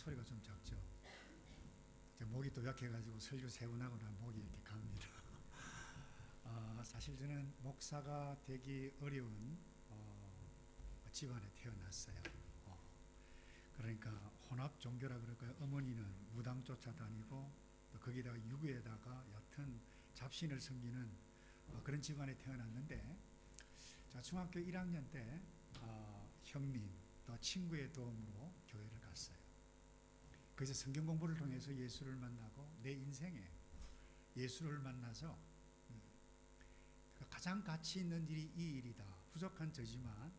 소리가 좀 작죠. 제 목이 또 약해가지고 설교 세 번 하고 나면 목이 이렇게 갑니다. 사실 저는 목사가 되기 어려운 집안에 태어났어요. 그러니까 혼합 종교라 그럴까요? 어머니는 무당 쫓아다니고 또 거기다가 유교에다가 옅은 잡신을 섬기는 그런 집안에 태어났는데, 자, 중학교 1학년 때 형님 또 친구의 도움으로 교회를 갔어요. 그래서 성경 공부를 통해서 예수를 만나고 내 인생에 예수를 만나서 가장 가치 있는 일이 이 일이다. 부족한 저지만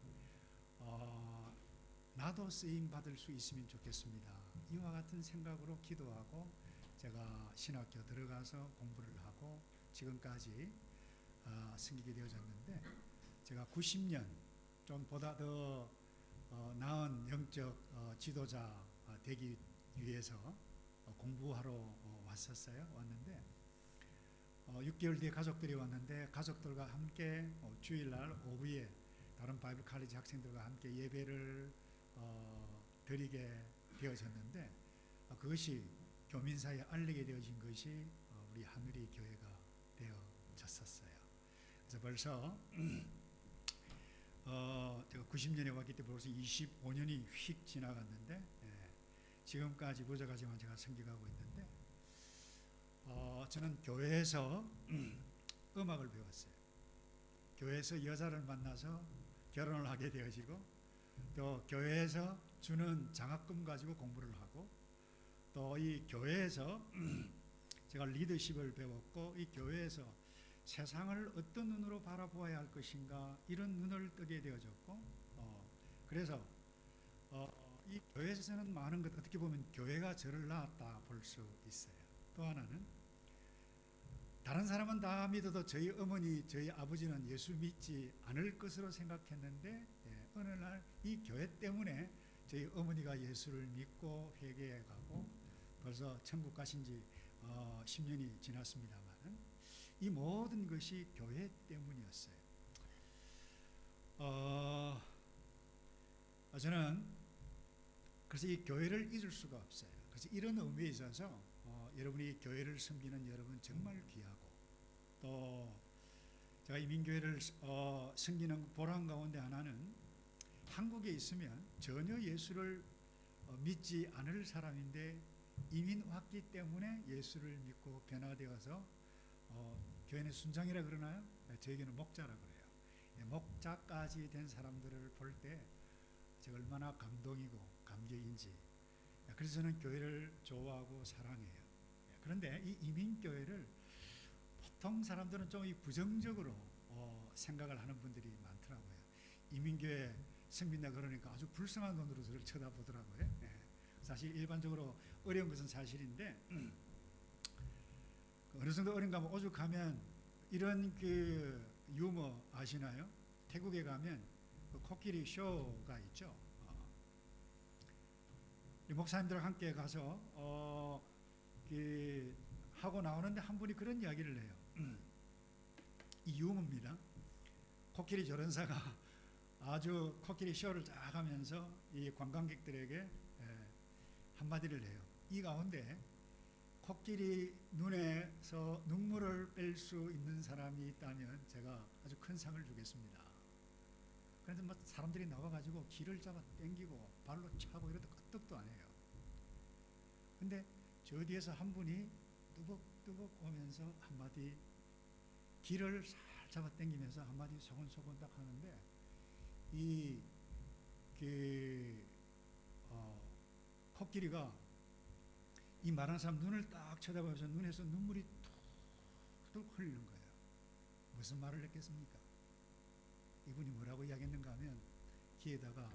나도 쓰임 받을 수 있으면 좋겠습니다. 이와 같은 생각으로 기도하고 제가 신학교 들어가서 공부를 하고 지금까지 섬기게 되어졌는데, 제가 90년 좀 보다 더 나은 영적 지도자 되기 위해서 공부하러 왔는데 6개월 뒤에 가족들이 왔는데, 가족들과 함께 주일날 오후에 다른 바이블 칼리지 학생들과 함께 예배를 드리게 되어졌는데, 그것이 교민사에 알리게 되어진 것이 우리 하늘이 교회가 되어졌었어요. 그래서 벌써 제가 90년에 왔기 때문에 벌써 25년이 휙 지나갔는데, 지금까지 부족하지만 제가 섬기고 있는데, 저는 교회에서 음악을 배웠어요. 교회에서 여자를 만나서 결혼을 하게 되어지고, 또 교회에서 주는 장학금 가지고 공부를 하고, 또 이 교회에서 제가 리더십을 배웠고, 이 교회에서 세상을 어떤 눈으로 바라보아야 할 것인가, 이런 눈을 뜨게 되어졌고, 그래서 이 교회에서는 많은 것, 어떻게 보면 교회가 저를 낳았다 볼 수 있어요. 또 하나는, 다른 사람은 다 믿어도 저희 어머니, 저희 아버지는 예수 믿지 않을 것으로 생각했는데, 어느 날 이 교회 때문에 저희 어머니가 예수를 믿고 회개해 가고, 벌써 천국 가신 지 10년이 지났습니다만, 이 모든 것이 교회 때문이었어요. 저는 그래서 이 교회를 잊을 수가 없어요. 그래서 이런 의미에 있어서 여러분이 교회를 섬기는 여러분 정말 귀하고, 또 제가 이민교회를 섬기는 보람 가운데 하나는, 한국에 있으면 전혀 예수를 믿지 않을 사람인데 이민 왔기 때문에 예수를 믿고 변화되어서 교회는 순장이라 그러나요? 저에게는 목자라 그래요. 목자까지 된 사람들을 볼 때 제가 얼마나 감동이고 감격인지. 그래서 저는 교회를 좋아하고 사랑해요. 그런데 이 이민교회를 보통 사람들은 좀 부정적으로 생각을 하는 분들이 많더라고요. 이민교회 섬긴다 그러니까 아주 불쌍한 눈으로 저를 쳐다보더라고요. 사실 일반적으로 어려운 것은 사실인데, 어느 정도 어린가 하면 오죽하면 이런 그 유머 아시나요? 태국에 가면 그 코끼리 쇼가 있죠. 목사님들과 함께 가서 하고 나오는데 한 분이 그런 이야기를 해요. 이 유머입니다. 코끼리 조련사가 아주 코끼리 쇼를 쫙 하면서 이 관광객들에게 한마디를 해요. 이 가운데 코끼리 눈에서 눈물을 뺄 수 있는 사람이 있다면 제가 아주 큰 상을 주겠습니다. 그런데 뭐 사람들이 나와가지고 길을 잡아 당기고 발로 차고 이러도 끄떡도 안 해요. 근데 저 뒤에서 한 분이 뚜벅뚜벅 오면서 한마디, 길을 살 잡아 당기면서 한마디 소곤소곤 딱 하는데, 코끼리가 이 말하는 사람 눈을 딱 쳐다보면서 눈에서 눈물이 툭툭 흘리는 거예요. 무슨 말을 했겠습니까? 이분이 뭐라고 이야기했는가 하면, 귀에다가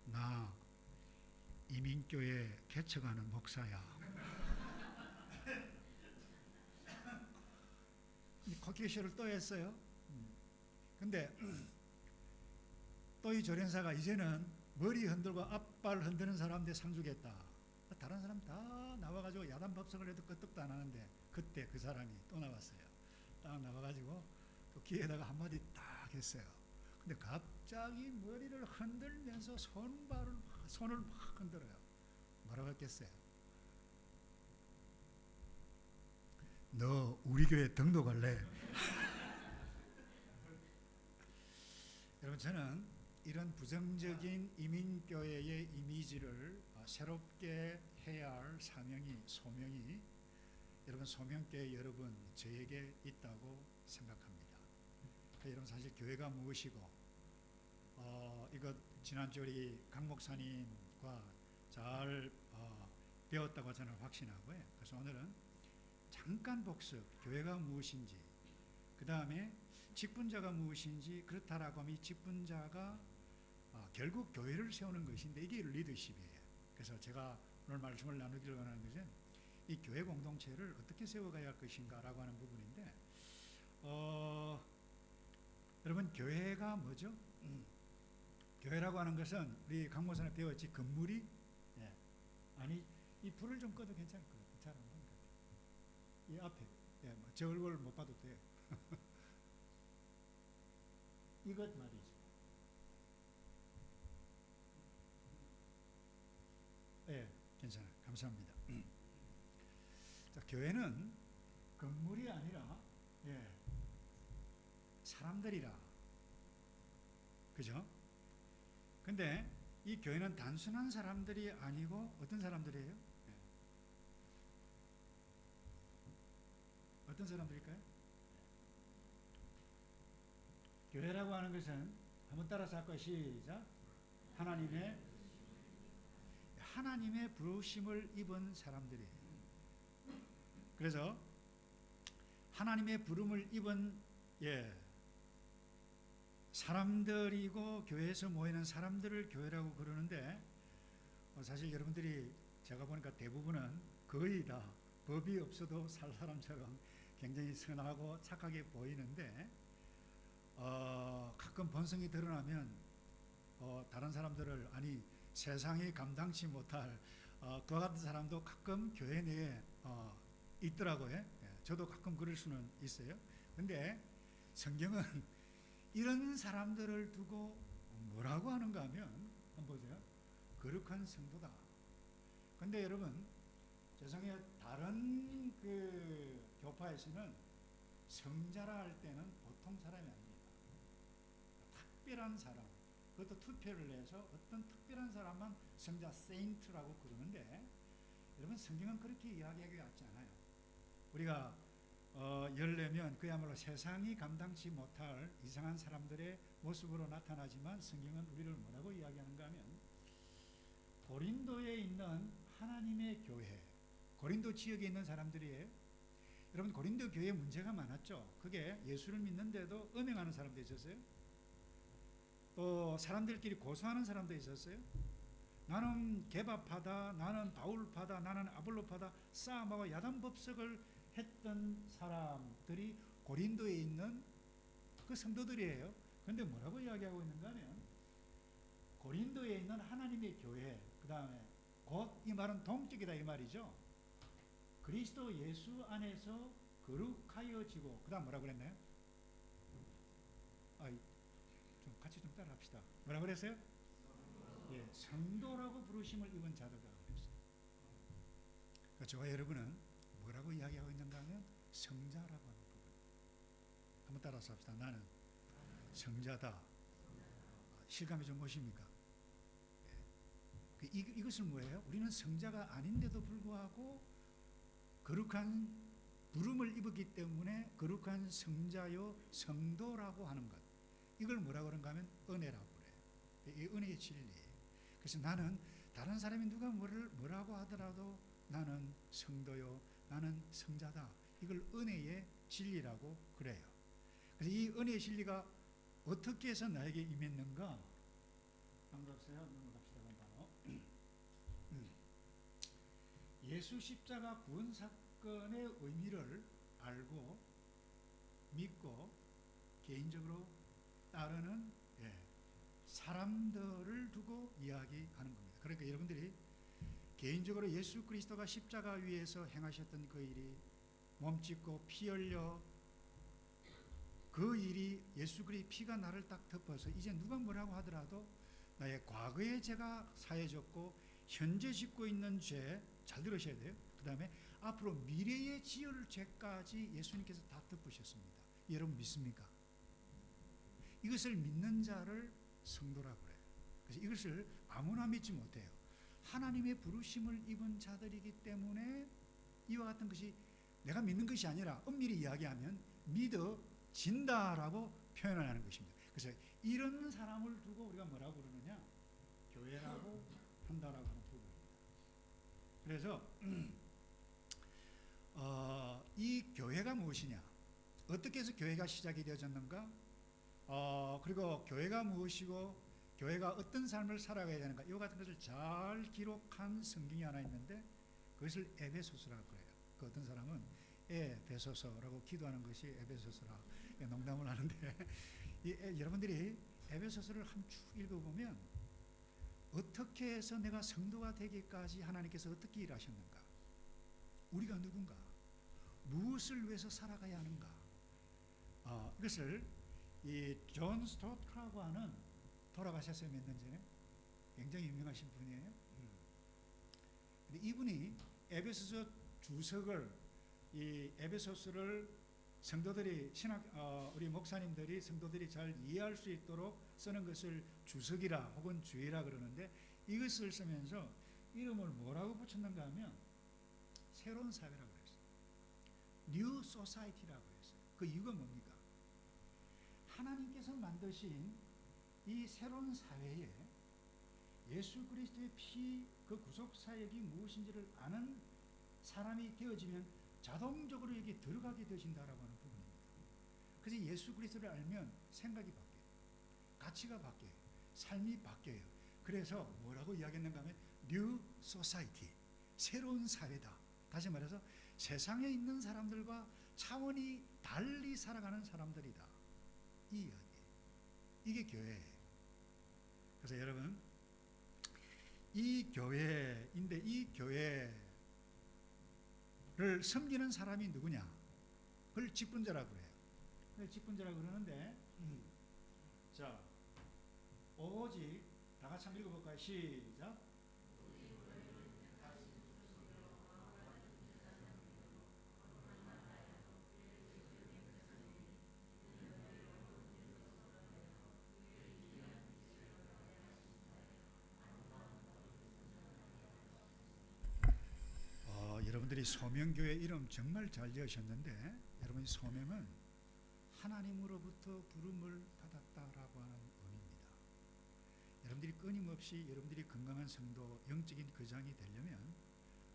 나 이민교회 개척하는 목사야. 코끼리 쇼를 또 했어요. 근데 또 이 조련사가 이제는 머리 흔들고 앞발 흔드는 사람한테 상 주겠다. 다른 사람 다 나와가지고 야단 법석을 해도 끄떡도 안 하는데, 그때 그 사람이 또 나왔어요. 딱 나와가지고 또 귀에다가 한마디 딱 했어요. 근데 갑자기 머리를 흔들면서 손을 막 흔들어요. 뭐라고 했겠어요? 너 우리 교회 등록할래? 여러분, 저는 이런 부정적인 이민교회의 이미지를 새롭게 해야 할 사명이, 소명이 여러분, 소명교회 여러분, 저에게 있다고 생각합니다. 여러분, 사실 교회가 무엇이고, 이거 지난주 우리 강 목사님과 잘 배웠다고 저는 확신하고요. 그래서 오늘은 잠깐 복습, 교회가 무엇인지, 그 다음에 직분자가 무엇인지, 그렇다라고 하면 이 직분자가 결국 교회를 세우는 것인데 이게 리더십이에요. 그래서 제가 오늘 말씀을 나누기를 원하는 것은 이 교회 공동체를 어떻게 세워가야 할 것인가 라고 하는 부분인데, 여러분, 교회가 뭐죠? 교회라고 하는 것은 우리 강모선에 배웠지, 건물이, 예. 아니, 이 불을 좀 꺼도 괜찮을 것 같아요. 잘 안 보는 것 같아요. 이 앞에, 예, 제 얼굴 못 봐도 돼요. 이것 말이죠. 예, 괜찮아요. 감사합니다. 자, 교회는 건물이 아니라, 예, 사람들이라. 그죠? 근데 이 교회는 단순한 사람들이 아니고 어떤 사람들이에요? 예. 어떤 사람들일까요? 교회라고 하는 것은 한번 따라서 할 거예요. 시작. 하나님의 부르심을 입은 사람들이에요. 그래서 하나님의 부름을 입은, 예, 사람들이고 교회에서 모이는 사람들을 교회라고 그러는데, 사실 여러분들이 제가 보니까 대부분은 거의 다 법이 없어도 살 사람처럼 굉장히 선하고 착하게 보이는데, 가끔 본성이 드러나면 다른 사람들을, 아니 세상이 감당치 못할 그와 같은 사람도 가끔 교회 내에 있더라고요. 예, 저도 가끔 그럴 수는 있어요. 근데 성경은 이런 사람들을 두고 뭐라고 하는가 하면, 한번 보세요. 거룩한 성도다. 근데 여러분, 죄송해요, 다른 그 교파에서는 성자라 할 때는 보통 사람이 아닙니다. 특별한 사람, 그것도 투표를 해서 어떤 특별한 사람만 성자, 세인트라고 그러는데, 여러분, 성경은 그렇게 이야기하기 같지 않아요. 우리가 열내면 그야말로 세상이 감당치 못할 이상한 사람들의 모습으로 나타나지만, 성경은 우리를 뭐라고 이야기하는가 하면, 고린도에 있는 하나님의 교회, 고린도 지역에 있는 사람들이에요. 여러분, 고린도 교회에 문제가 많았죠. 그게 예수를 믿는데도 음행하는 사람도 있었어요. 또 사람들끼리 고소하는 사람도 있었어요. 나는 게바파다, 나는 바울파다, 나는 아볼로파다 싸움하고 야단법석을 했던 사람들이 고린도에 있는 그 성도들이에요. 그런데 뭐라고 이야기하고 있는가 하면, 고린도에 있는 하나님의 교회, 그 다음에 곧 이 말은 동격이다 이 말이죠. 그리스도 예수 안에서 거룩하여지고, 그 다음 뭐라고 그랬나요? 좀 같이 좀 따라 합시다. 뭐라고 그랬어요? 예, 성도라고 부르심을 입은 자들이라고 그랬어요. 그러니까 저와 여러분은 뭐라고 이야기하고 있는가 하면 성자라고 하는 부분. 한번 따라서 합시다. 나는 성자다. 실감이 좀 오십니까? 예. 이것은 뭐예요? 우리는 성자가 아닌데도 불구하고 거룩한 부름을 입었기 때문에 거룩한 성자요 성도라고 하는 것. 이걸 뭐라고 그런가 하면 은혜라고 그래요. 이 은혜의 진리예요. 그래서 나는 다른 사람이 누가 뭐라고 하더라도 나는 성도요, 나는 성자다. 이걸 은혜의 진리라고 그래요. 그래서 이 은혜의 진리가 어떻게 해서 나에게 임했는가? 반갑어요. 넘어갑시다. 바로 예수 십자가 구원 사건의 의미를 알고 믿고 개인적으로 따르는, 예, 사람들을 두고 이야기하는 겁니다. 그러니까 여러분들이 개인적으로 예수 그리스도가 십자가 위에서 행하셨던 그 일이, 몸짓고 피 흘려 그 일이, 예수 그리스도의 피가 나를 딱 덮어서 이제 누가 뭐라고 하더라도 나의 과거의 죄가 사해졌고 현재 짓고 있는 죄, 잘 들으셔야 돼요. 그 다음에 앞으로 미래에 지을 죄까지 예수님께서 다 덮으셨습니다. 여러분 믿습니까? 이것을 믿는 자를 성도라고 그래요. 그래서 이것을 아무나 믿지 못해요. 하나님의 부르심을 입은 자들이기 때문에 이와 같은 것이 내가 믿는 것이 아니라 엄밀히 이야기하면 믿어진다라고 표현을 하는 것입니다. 그래서 이런 사람을 두고 우리가 뭐라고 부르느냐? 교회라고 한다라고 하는 부분입니다. 그래서 이 교회가 무엇이냐? 어떻게 해서 교회가 시작이 되어졌는가? 그리고 교회가 무엇이고 교회가 어떤 삶을 살아가야 되는가? 이와 같은 것을 잘 기록한 성경이 하나 있는데 그것을 에베소서라고 해요. 그 어떤 사람은 에베소서라고 기도하는 것이 에베소서라 농담을 하는데 여러분들이 에베소서를 한 쭉 읽어보면 어떻게 해서 내가 성도가 되기까지 하나님께서 어떻게 일하셨는가? 우리가 누군가? 무엇을 위해서 살아가야 하는가? 이것을 이 존 스토트라고 하는 돌아가셨어요. 몇 년 전에 굉장히 유명하신 분이에요. 근데 이분이 에베소서 주석을 이 에베소서를 성도들이 우리 목사님들이 성도들이 잘 이해할 수 있도록 쓰는 것을 주석이라 혹은 주의라 그러는데 이것을 쓰면서 이름을 뭐라고 붙였는가 하면 새로운 사회라고 그랬어요. 뉴 소사이티라고 했어요. 그 이유가 뭡니까? 하나님께서 만드신 이 새로운 사회에 예수 그리스도의 피 그 구속 사역이 무엇인지를 아는 사람이 되어지면 자동적으로 여기 들어가게 되어진다라고 하는 부분입니다. 그래서 예수 그리스도를 알면 생각이 바뀌어요. 가치가 바뀌어요. 삶이 바뀌어요. 그래서 뭐라고 이야기했는가 하면 뉴 소사이티, 새로운 사회다. 다시 말해서 세상에 있는 사람들과 차원이 달리 살아가는 사람들이다. 이 이야기예요. 이게 교회예요. 그래서 여러분 이 교회인데 이 교회를 섬기는 사람이 누구냐? 그걸 직분자라고 그래요. 그걸 직분자라고 그러는데 자 오직 다 같이 한번 읽어볼까요? 시작. 여러분들이 소명교회 이름 정말 잘 지으셨는데 여러분 소명은 하나님으로부터 부름을 받았다라고 하는 의미입니다. 여러분들이 끊임없이 여러분들이 건강한 성도, 영적인 거장이 되려면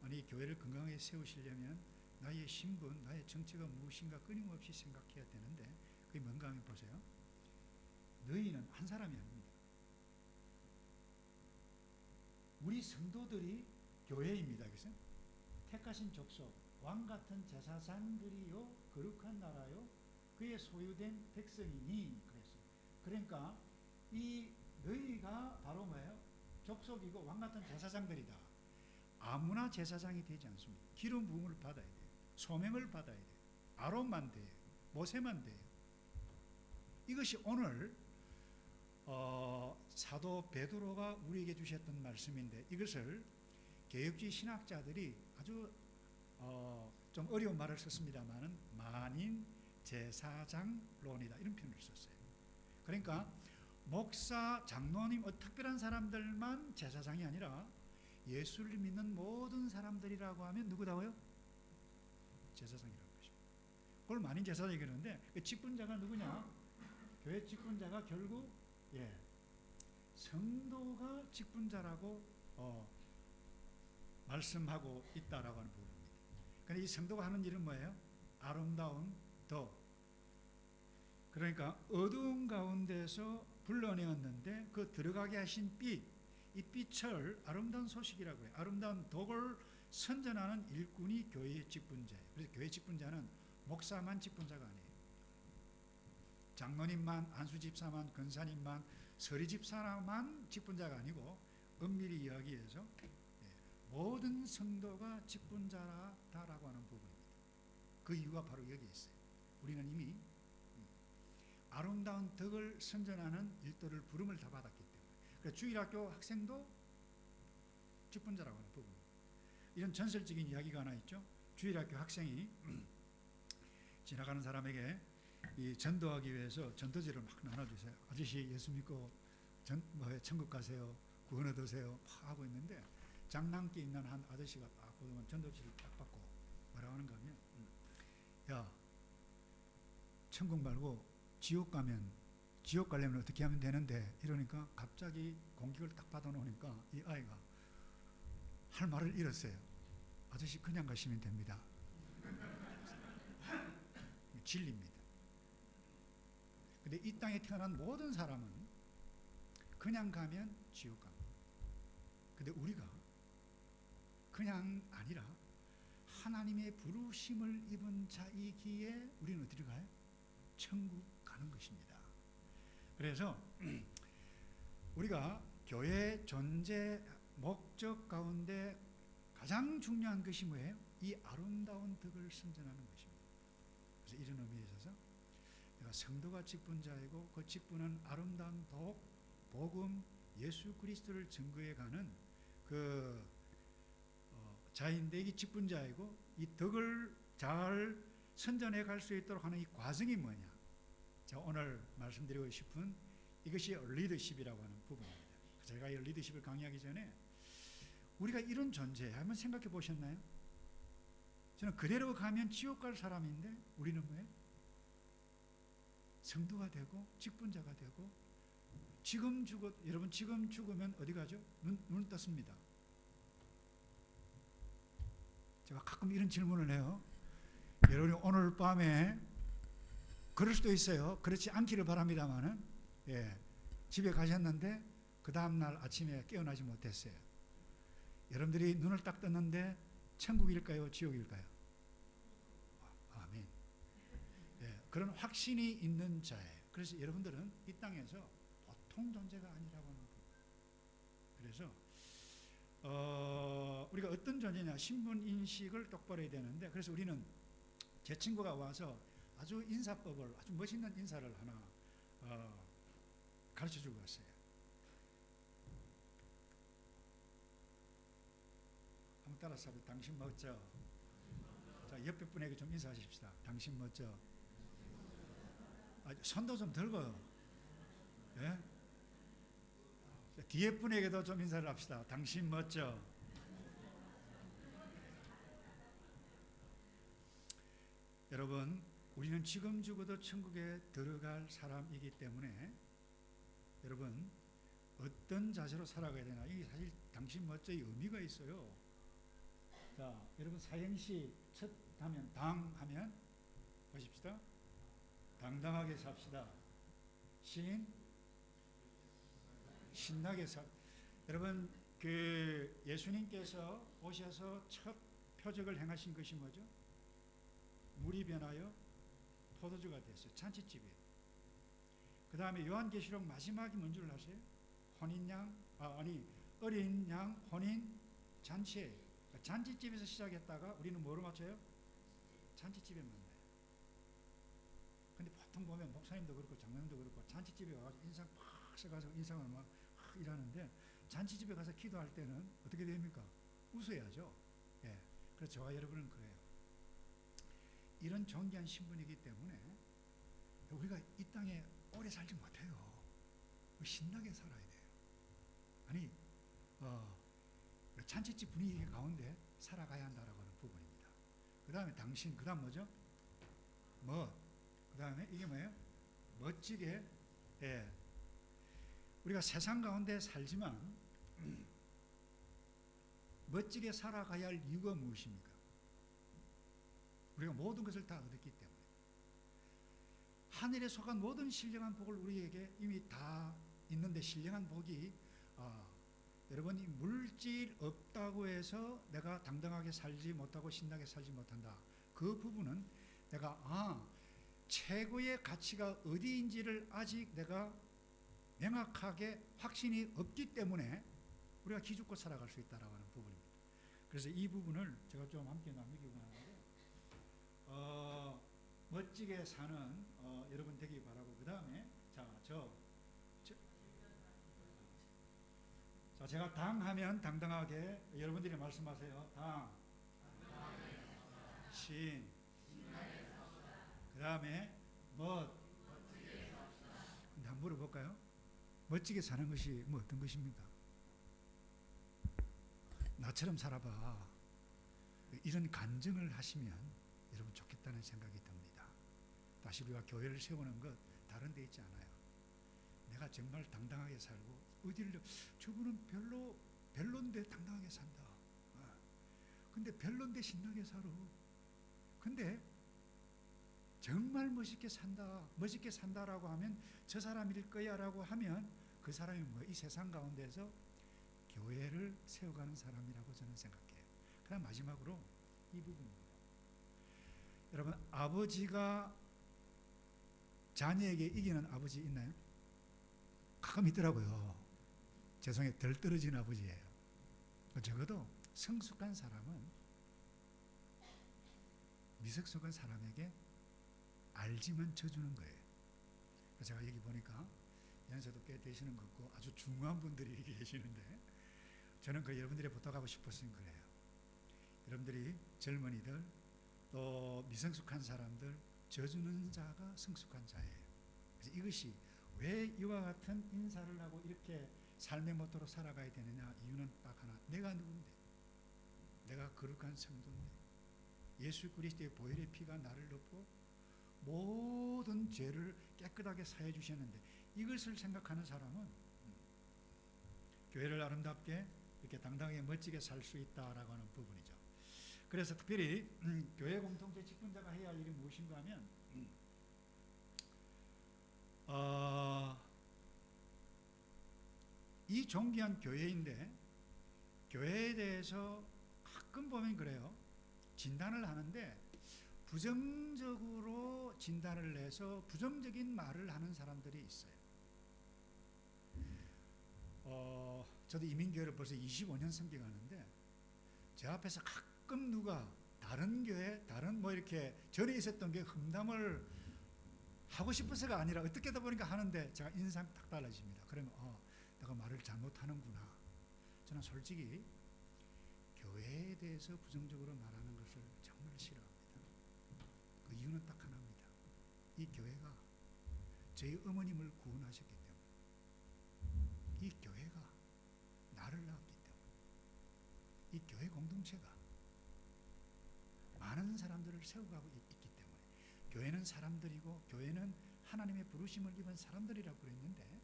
아니 교회를 건강하게 세우시려면 나의 신분, 나의 정체가 무엇인가 끊임없이 생각해야 되는데 그게 뭔가 하면 보세요. 너희는 한 사람이 아닙니다. 우리 성도들이 교회입니다. 그래서 택하신 족속, 왕같은 제사장들이요 거룩한 나라요 그의 소유된 백성이니 그랬어요. 그러니까 이 너희가 바로 뭐예요? 족속이고 왕같은 제사장들이다. 아무나 제사장이 되지 않습니다. 기름 부음을 받아야 돼요. 소명을 받아야 돼요. 아론만 돼요. 모세만 돼요. 이것이 오늘 사도 베드로가 우리에게 주셨던 말씀인데 이것을 개혁주의 신학자들이 아주 좀 어려운 말을 썼습니다만은 만인 제사장론이다 이런 표현을 썼어요. 그러니까 목사, 장로님 특별한 사람들만 제사장이 아니라 예수를 믿는 모든 사람들이라고 하면 누구다고요? 제사장이라는 것입니다. 그걸 만인 제사장이 그러는데 그 직분자가 누구냐? 교회 직분자가 결국 성도가 직분자라고 말씀하고 있다라고 하는 부분입니다. 그런데 이 성도가 하는 일은 뭐예요? 아름다운 더. 그러니까 어두운 가운데서 불러내었는데 그 들어가게 하신 빛, 이 빛을 아름다운 소식이라고 해요. 아름다운 덕을 선전하는 일꾼이 교회의 직분자예요. 그래서 교회 직분자는 목사만 직분자가 아니에요. 장로님만, 안수집사만, 권사님만, 서리집사만 직분자가 아니고 엄밀히 이야기해서 모든 성도가 직분자다라고 하는 부분입니다. 그 이유가 바로 여기에 있어요. 우리는 이미 아름다운 덕을 선전하는 일도를 부름을 다 받았기 때문에. 그러니까 주일학교 학생도 직분자라고 하는 부분입니다. 이런 전설적인 이야기가 하나 있죠. 주일학교 학생이 지나가는 사람에게 이 전도하기 위해서 전도지를 막 나눠주세요. 아저씨 예수 믿고 천국 가세요, 구원 얻으세요 막 하고 있는데 장난기 있는 한 아저씨가 딱 그동안 전도지를 딱 받고 뭐라고 하는가 하면, 야, 천국 말고 지옥 가려면 어떻게 하면 되는데, 이러니까 갑자기 공격을 딱 받아놓으니까 이 아이가 할 말을 잃었어요. 아저씨 그냥 가시면 됩니다. 진리입니다. 근데 이 땅에 태어난 모든 사람은 그냥 가면 지옥 갑니다. 근데 우리가 그냥 아니라 하나님의 부르심을 입은 자이기에 우리는 어디로 가요? 천국 가는 것입니다. 그래서 우리가 교회 존재 목적 가운데 가장 중요한 것이 뭐예요? 이 아름다운 덕을 선전하는 것입니다. 그래서 이런 의미에 있어서 내가 성도가 직분자이고 그 직분은 아름다운 덕, 복음, 예수 그리스도를 증거해가는 그 자인데, 이 직분자이고 이 덕을 잘 선전해 갈 수 있도록 하는 이 과정이 뭐냐? 제가 오늘 말씀드리고 싶은 이것이 리더십이라고 하는 부분입니다. 제가 이 리더십을 강의하기 전에 우리가 이런 존재 한번 생각해 보셨나요? 저는 그대로 가면 지옥 갈 사람인데 우리는 왜? 성도가 되고 직분자가 되고, 여러분 지금 죽으면 어디 가죠? 눈 떴습니다. 제가 가끔 이런 질문을 해요. 여러분이 오늘 밤에 그럴 수도 있어요. 그렇지 않기를 바랍니다만은, 집에 가셨는데 그 다음날 아침에 깨어나지 못했어요. 여러분들이 눈을 딱 떴는데 천국일까요? 지옥일까요? 아멘. 그런 확신이 있는 자예요. 그래서 여러분들은 이 땅에서 보통 존재가 아니라고 하는 거예요. 그래서 우리가 어떤 존재냐, 신분 인식을 똑바로 해야 되는데, 그래서 우리는 제 친구가 와서 아주 인사법을, 아주 멋있는 인사를 하나 가르쳐 주고 갔어요. 한번 따라서 하고, 당신 멋져. 자, 옆에 분에게 좀 인사하십시다. 당신 멋져. 손도 좀 들고요. 예? 뒤에 분에게도 좀 인사를 합시다. 당신 멋져. 여러분, 우리는 지금 죽어도 천국에 들어갈 사람이기 때문에 여러분 어떤 자세로 살아가야 되나, 이게 사실 당신 멋져의 의미가 있어요. 자, 여러분 사행시 첫 하면 당 하면 보십시다. 당당하게 삽시다. 신나게 여러분, 그 예수님께서 오셔서 첫 표적을 행하신 것이 뭐죠? 물이 변하여 포도주가 됐어요. 잔치집에. 그 다음에 요한계시록 마지막이 뭔 줄 아세요? 어린 양 혼인 잔치예요. 그러니까 잔치집에서 시작했다가 우리는 뭐로 맞춰요? 잔치집에 만나요. 근데 보통 보면 목사님도 그렇고 장로님도 그렇고 잔치집에 와서 인상 팍 써가지고 인상을 막 일하는데, 잔치집에 가서 기도할 때는 어떻게 됩니까? 웃어야죠. 그래서 저와 여러분은 그래요. 이런 존귀한 신분이기 때문에 우리가 이 땅에 오래 살지 못해요. 신나게 살아야 돼요. 아니, 잔치집 분위기 가운데 살아가야 한다라고 하는 부분입니다. 그 다음에 당신, 그 다음 뭐죠? 그 다음에 이게 뭐예요? 멋지게. 우리가 세상 가운데 살지만 멋지게 살아가야 할 이유가 무엇입니까? 우리가 모든 것을 다 얻었기 때문에. 하늘에 속한 모든 신령한 복을 우리에게 이미 다 있는데, 신령한 복이 여러분이 물질 없다고 해서 내가 당당하게 살지 못하고 신나게 살지 못한다. 그 부분은 내가 최고의 가치가 어디인지를 아직 내가 명확하게 확신이 없기 때문에 우리가 기죽고 살아갈 수 있다라고 하는 부분입니다. 그래서 이 부분을 제가 좀 함께 나누기로 하는데, 멋지게 사는 여러분 되기 바라고, 그 다음에 자 자, 제가 당하면 당당하게 여러분들이 말씀하세요. 당, 신, 그 다음에 멋. 근데 한번 물어볼까요? 멋지게 사는 것이 뭐 어떤 것입니까? 나처럼 살아봐. 이런 간증을 하시면 여러분 좋겠다는 생각이 듭니다. 다시 우리가 교회를 세우는 것 다른 데 있지 않아요. 내가 정말 당당하게 살고 어디를 저분은 별론데 당당하게 산다. 근데 별론데 신나게 살아. 근데 정말 멋있게 산다라고 하면 저 사람일 거야라고 하면 그 사람이 뭐 이 세상 가운데서 교회를 세워가는 사람이라고 저는 생각해요. 그다음 마지막으로 이 부분입니다. 여러분, 아버지가 자녀에게 이기는 아버지 있나요? 가끔 있더라고요. 죄송해요. 덜 떨어진 아버지예요. 적어도 성숙한 사람은 미성숙한 사람에게 알지만 져주는 거예요. 제가 여기 보니까 연세도 꽤 되시는 것 같고 아주 중요한 분들이 여기 계시는데 저는 그 여러분들이 부탁하고 싶었으니 그래요. 여러분들이 젊은이들 또 미성숙한 사람들 져주는 자가 성숙한 자예요. 그래서 이것이 왜 이와 같은 인사를 하고 이렇게 삶의 모토로 살아가야 되느냐, 이유는 딱 하나. 내가 누군데? 내가 거룩한 성도인데 예수 그리스도의 보혈의 피가 나를 덮고 모든 죄를 깨끗하게 사해 주셨는데 이것을 생각하는 사람은 교회를 아름답게 이렇게 당당하게 멋지게 살 수 있다라고 하는 부분이죠. 그래서 특별히 교회 공동체 직분자가 해야 할 일이 무엇인가 하면 이 존귀한 교회인데 교회에 대해서 가끔 보면 그래요. 진단을 하는데 부정적으로 진단을 해서 부정적인 말을 하는 사람들이 있어요. 저도 이민교회를 벌써 25년 섬겨가는데 제 앞에서 가끔 누가 다른 교회, 다른 뭐 이렇게 전에 있었던 게 험담을 하고 싶어서가 아니라 어떻게 하다 보니까 하는데 제가 인상 딱 달라집니다. 그러면 내가 말을 잘못하는구나. 저는 솔직히 교회에 대해서 부정적으로 말하는 것을 정말 싫어합니다. 그 이유는 딱 하나입니다. 이 교회가 저희 어머님을 구원하셨기 때문에, 이 교회가 나를 낳았기 때문에, 이 교회 공동체가 많은 사람들을 세워가고 있기 때문에 교회는 사람들이고 교회는 하나님의 부르심을 입은 사람들이라고 그랬는데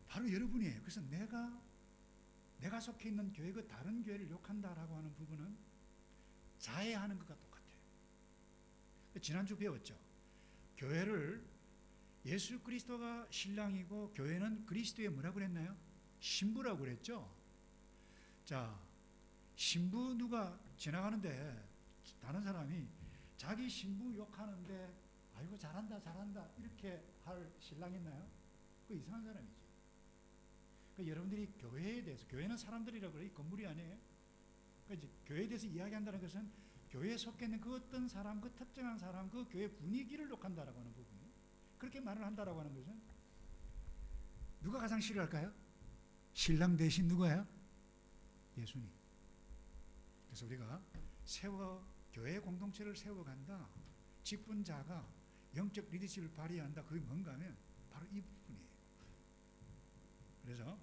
바로 여러분이에요. 그래서 내가 속해 있는 교회 그 다른 교회를 욕한다라고 하는 부분은 자해하는 것과 똑같아요. 지난주 배웠죠. 교회를 예수 그리스도가 신랑이고 교회는 그리스도의 뭐라고 그랬나요? 신부라고 그랬죠. 자, 신부 누가 지나가는데 다른 사람이 자기 신부 욕하는데 아이고 잘한다 이렇게 할 신랑 있나요? 그 이상한 사람이지. 그러니까 여러분들이 교회에 대해서, 교회는 사람들이라고 그래. 이 건물이 아니에요. 그러니까 이제 교회에 대해서 이야기한다는 것은 교회에 속해 있는 그 어떤 사람, 그 특정한 사람, 그 교회 분위기를 욕한다라고 하는 부분이, 그렇게 말을 한다라고 하는 것은 누가 가장 싫어할까요? 신랑 대신 누구예요? 예수님. 그래서 우리가 교회 공동체를 세워간다, 직분자가 영적 리더십을 발휘한다, 그게 뭔가 하면 바로 이 부분이에요. 그래서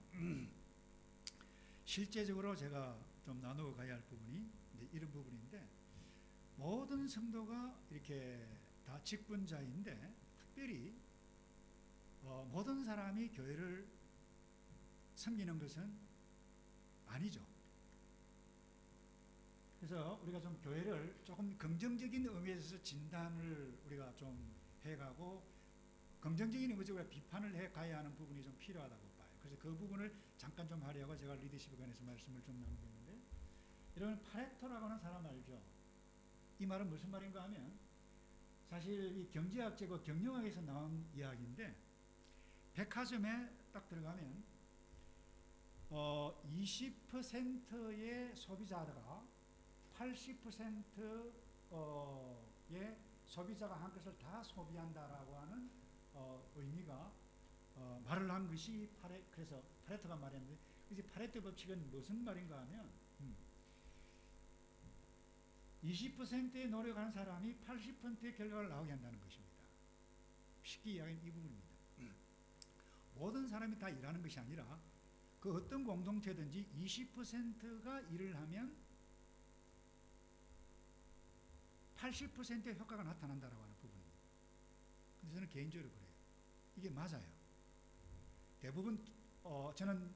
실제적으로 제가 좀 나누어 가야 할 부분이 이제 이런 부분인데, 모든 성도가 이렇게 다 직분자인데 특별히 모든 사람이 교회를 섬기는 것은 아니죠. 그래서 우리가 좀 교회를 조금 긍정적인 의미에서 진단을 우리가 좀 해가고 긍정적인 의미에서 우리가 비판을 해 가야 하는 부분이 좀 필요하다고 봐요. 그래서 그 부분을 잠깐 좀 하려고 제가 리더십에 관해서 말씀을 좀 나누겠는데, 여러분 파레토라고 하는 사람 알죠? 이 말은 무슨 말인가 하면 사실 이 경제학적이고 경영학에서 나온 이야기인데, 백화점에 딱 들어가면 20%의 소비자가 80%의 소비자가 한 것을 다 소비한다라고 하는 의미가 말을 한 것이 그래서 파레토가 말했는데 이제 파레토 법칙은 무슨 말인가 하면 20%의 노력하는 사람이 80%의 결과를 나오게 한다는 것입니다. 쉽게 이야기하면 이 부분입니다. 모든 사람이 다 일하는 것이 아니라 그 어떤 공동체든지 20%가 일을 하면 80%의 효과가 나타난다라고 하는 부분입니다. 그래서 저는 개인적으로 그래요. 이게 맞아요. 대부분 저는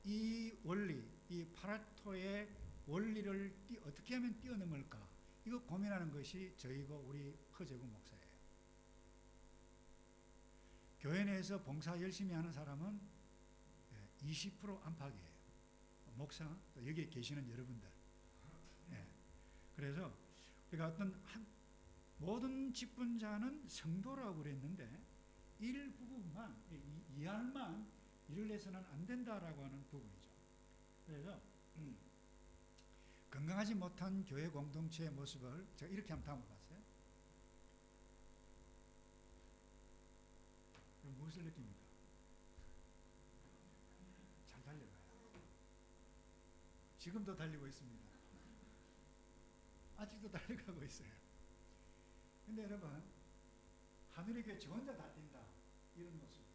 이 원리, 이 파레토의 원리를 어떻게 하면 뛰어넘을까, 이거 고민하는 것이 저희고 우리 허재구 목사예요. 교회 내에서 봉사 열심히 하는 사람은 20% 안팎이에요. 목사, 또 여기에 계시는 여러분들. 그래서 우리가 어떤 모든 직분자는 성도라고 그랬는데 일부분만, 이할만 일을 해서는 안 된다라고 하는 부분이죠. 그래서 건강하지 못한 교회 공동체의 모습을 제가 이렇게 한번 담아봤어요. 그럼 무엇을 느낍니까? 잘 달려가요. 지금도 달리고 있습니다. 아직도 달려가고 있어요. 근데 여러분, 하늘의 교회 저 혼자 다 뛴다, 이런 모습이에요.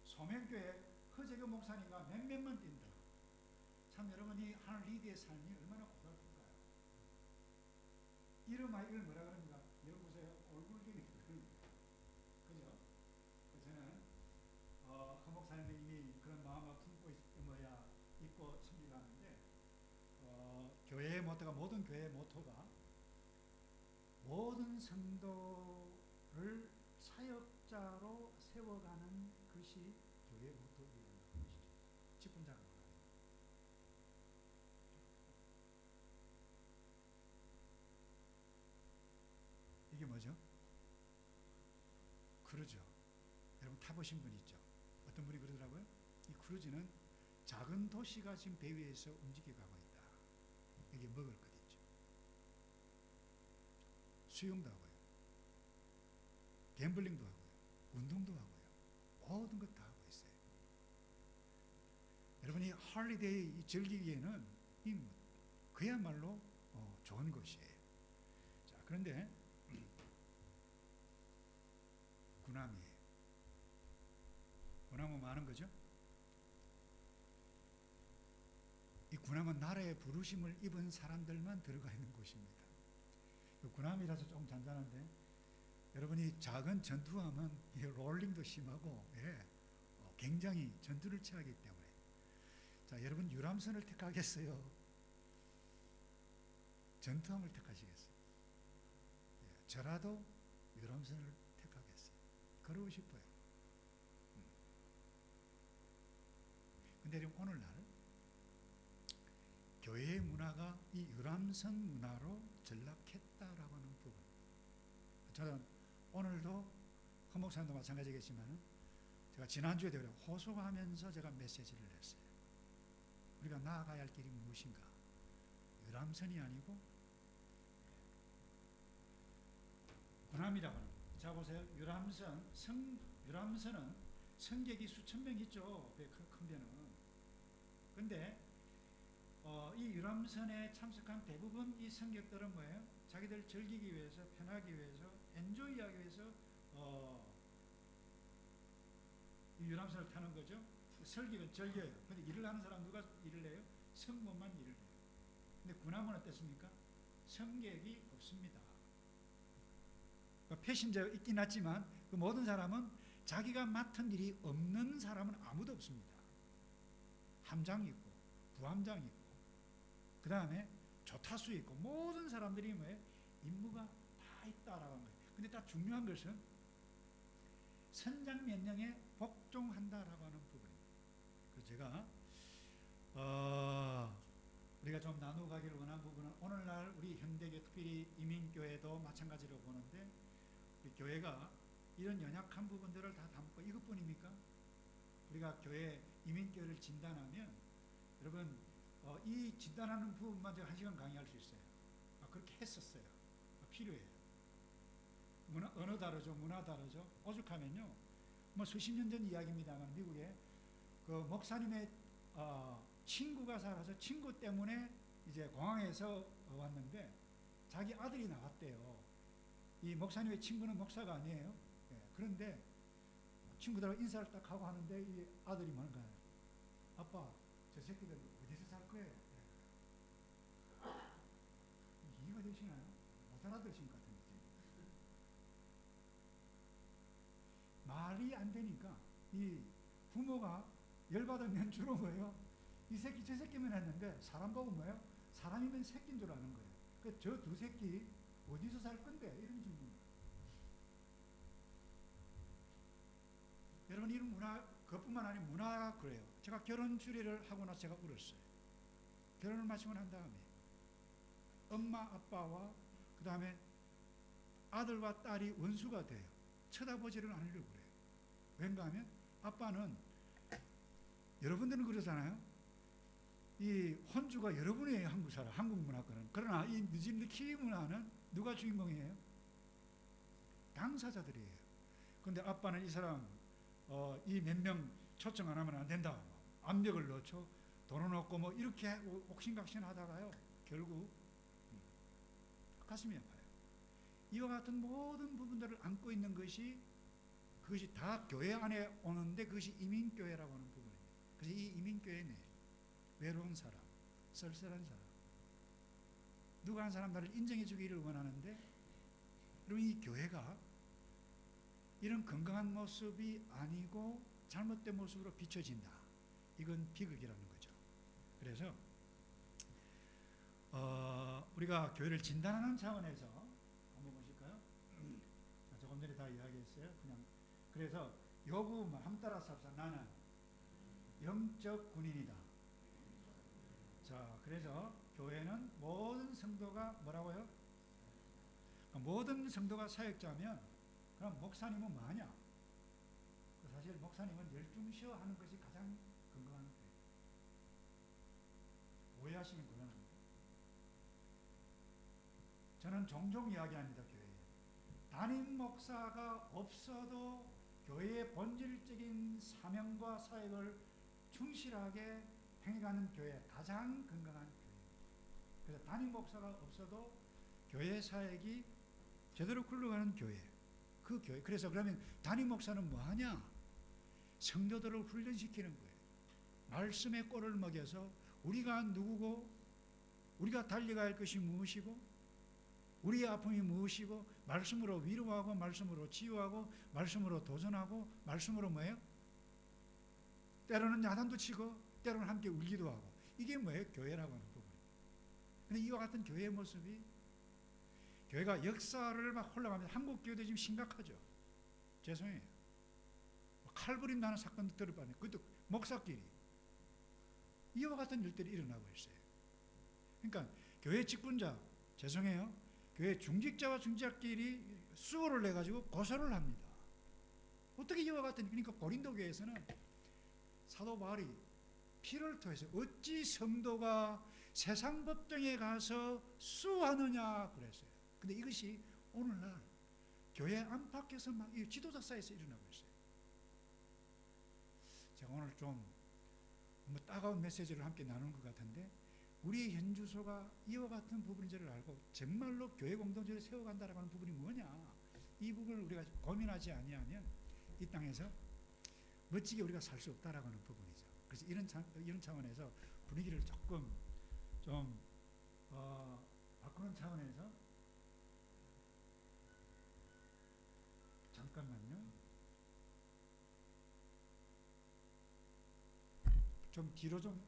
소명교회 허재교 목사님과 몇몇만 뛴다. 참 여러분이 하늘 리드의 삶이 얼마나 고달픈가요? 이름아 이걸 뭐라 그럽니까? 여러분 보세요. 얼굴들이 그럽니다. 그죠? 저는 허 목사님이 그런 마음을 품고 있고 섬기가는데 교회의 모토가, 모든 교회의 모토가 모든 성도를 사역자로 세워가는 것이 교회의 모토이라는 것이죠. 직분자가 말합니다. 이게 뭐죠? 크루즈. 여러분 타보신 분 있죠? 어떤 분이 그러더라고요. 이 크루즈는 작은 도시가 지금 배 위에서 움직여가고 있다. 여기 먹을 것 있죠. 수영도 하고요. 갬블링도 하고요. 운동도 하고요. 모든 것 다 하고 있어요. 여러분이 할리데이 즐기기에는 그야말로 좋은 것이에요. 자, 그런데 군함이에요. 군함은 많은 거죠? 이 군함은 나라의 부르심을 입은 사람들만 들어가 있는 곳입니다. 군함이라서 좀 잔잔한데, 여러분이 작은 전투함은 롤링도 심하고 굉장히 전투를 취하기 때문에, 자, 여러분 유람선을 택하겠어요? 전투함을 택하시겠어요? 저라도 유람선을 택하겠어요. 그러고 싶어요. 근데 오늘날 교회의 문화가 이 유람선 문화로 전락했다라고 하는 부분, 저는 오늘도 허 목사님도 마찬가지겠지만 제가 지난주에도 호소하면서 제가 메시지를 냈어요. 우리가 나아가야 할 길이 무엇인가? 유람선이 아니고 군함이라고 합니다. 자 보세요. 유람선은 승객이 수천 명 있죠. 큰 배는. 근데 이 유람선에 참석한 대부분 이 승객들은 뭐예요? 자기들 즐기기 위해서, 편하기 위해서, 엔조이하기 위해서 이 유람선을 타는 거죠. 즐겨요. 근데 일을 하는 사람 누가 일을 해요? 승무원만 일을 해요. 근데 군함은 어떻습니까? 승객이 없습니다. 패신저가 있긴 하지만 그 모든 사람은 자기가 맡은 일이 없는 사람은 아무도 없습니다. 함장이 있고 부함장이 있고 그 다음에 조타수 있고 모든 사람들이 뭐예요? 임무가 다 있다라고 하는 거예요. 근데 다 중요한 것은 선장 명령에 복종한다라고 하는 부분입니다. 그래서 제가 우리가 좀 나누어 가기를 원하는 부분은, 오늘날 우리 현대교, 특별히 이민교회도 마찬가지로 보는데, 우리 교회가 이런 연약한 부분들을 다 담고 이것뿐입니까? 우리가 교회, 이민교회를 진단하면 여러분 이 진단하는 부분만 제가 1시간 강의할 수 있어요. 그렇게 했었어요. 필요해요. 언어 다르죠, 문화 다르죠. 오죽하면요, 뭐 수십 년 전 이야기입니다만 미국에 그 목사님의 친구가 살아서 친구 때문에 이제 공항에서 왔는데 자기 아들이 나왔대요. 이 목사님의 친구는 목사가 아니에요. 예, 그런데 친구들하고 인사를 딱 하고 하는데 이 아들이 뭔가요? 아빠, 저 새끼들 어디서 살 거예요? 예. 이해가 되시나요? 못 알아들으신 것 같은데. 말이 안 되니까 이 부모가 열받으면 주로 뭐예요? 이 새끼 저 새끼면 했는데 사람 보고 뭐예요? 사람이면 새끼인 줄 아는 거예요. 그 저 두 새끼 어디서 살 건데? 이런 질문. 여러분 이런 문화 그것뿐만 아니라 문화가 그래요. 제가 결혼 주례를 하고 나서 제가 울었어요. 결혼을 마치고 난 다음에 엄마 아빠와 그 다음에 아들과 딸이 원수가 돼요. 쳐다보지를 않으려고 그래요. 왠가 하면 아빠는 여러분들은 그러잖아요. 이 혼주가 여러분이에요. 한국 사람, 한국 문화권은. 그러나 이 뉴질랜드 키위 문화는 누가 주인공이에요? 당사자들이에요. 그런데 아빠는 이 사람 이 몇 명 초청 안 하면 안 된다. 압력을 넣죠. 돈은 없고 뭐 이렇게 옥신각신 하다가요. 결국 가슴이 아파요. 이와 같은 모든 부분들을 안고 있는 것이 그것이 다 교회 안에 오는데 그것이 이민교회라고 하는 부분입니다. 그래서 이 이민교회는 외로운 사람, 쓸쓸한 사람, 누가 한 사람 나를 인정해 주기를 원하는데 여러분 이 교회가 이런 건강한 모습이 아니고 잘못된 모습으로 비춰진다. 이건 비극이라는 거죠. 그래서 우리가 교회를 진단하는 차원에서 한번 보실까요? 조금 전에 다 이야기했어요. 그냥 그래서 요구만 한번 따라서 합시다. 나는 영적 군인이다. 자, 그래서 교회는 모든 성도가 뭐라고요? 모든 성도가 사역자면 그럼 목사님은 뭐하냐? 사실 목사님은 열중시어 하는 것이 가장 건강한 거예요. 오해하시면 곤란합니다. 저는 종종 이야기합니다. 교회에 담임 목사가 없어도 교회의 본질적인 사명과 사역을 충실하게 행해가는 교회, 가장 건강한 교회. 그래서 담임 목사가 없어도 교회 사역이 제대로 굴러가는 교회, 그 교회. 그래서 그러면 담임 목사는 뭐하냐? 성도들을 훈련시키는 거예요. 말씀의 꼴을 먹여서 우리가 누구고, 우리가 달려가야 할 것이 무엇이고, 우리의 아픔이 무엇이고, 말씀으로 위로하고, 말씀으로 치유하고, 말씀으로 도전하고, 말씀으로 뭐예요? 때로는 야단도 치고, 때로는 함께 울기도 하고. 이게 뭐예요? 교회라고 하는 부분입니다. 근데 이와 같은 교회의 모습이 교회가 역사를 막 흘러가면서 한국 교회도 지금 심각하죠. 죄송해요. 칼부림 나는 사건도 들어봤네. 그것도 목사끼리. 이와 같은 일들이 일어나고 있어요. 그러니까 교회 직분자, 죄송해요. 교회 중직자와 중직자끼리 수고를 내가지고 고소를 합니다. 어떻게 이와 같은, 그러니까 고린도 교회에서는 사도 바울이 피를 토해서 어찌 성도가 세상 법정에 가서 수하느냐 그랬어요. 근데 이것이 오늘날 교회 안팎에서 막 지도자 사이에서 일어나고 있어요. 제가 오늘 좀 따가운 메시지를 함께 나누는 것 같은데 우리의 현주소가 이와 같은 부분인 줄 알고 정말로 교회 공동체를 세워간다라고 하는 부분이 뭐냐, 이 부분을 우리가 고민하지 아니하면 이 땅에서 멋지게 우리가 살 수 없다라고 하는 부분이죠. 그래서 이런 차원에서 분위기를 조금 좀 바꾸는 차원에서 잠깐만요. 좀 뒤로 좀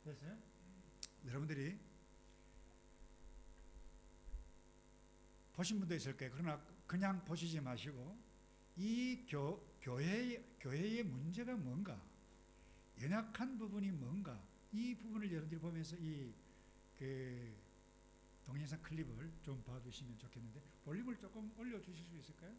됐어요? 여러분들이 보신 분도 있을 거예요. 그러나 그냥 보시지 마시고 이 교회의 문제가 뭔가, 연약한 부분이 뭔가, 이 부분을 여러분들이 보면서 그 동영상 클립을 좀 봐주시면 좋겠는데 볼륨을 조금 올려주실 수 있을까요?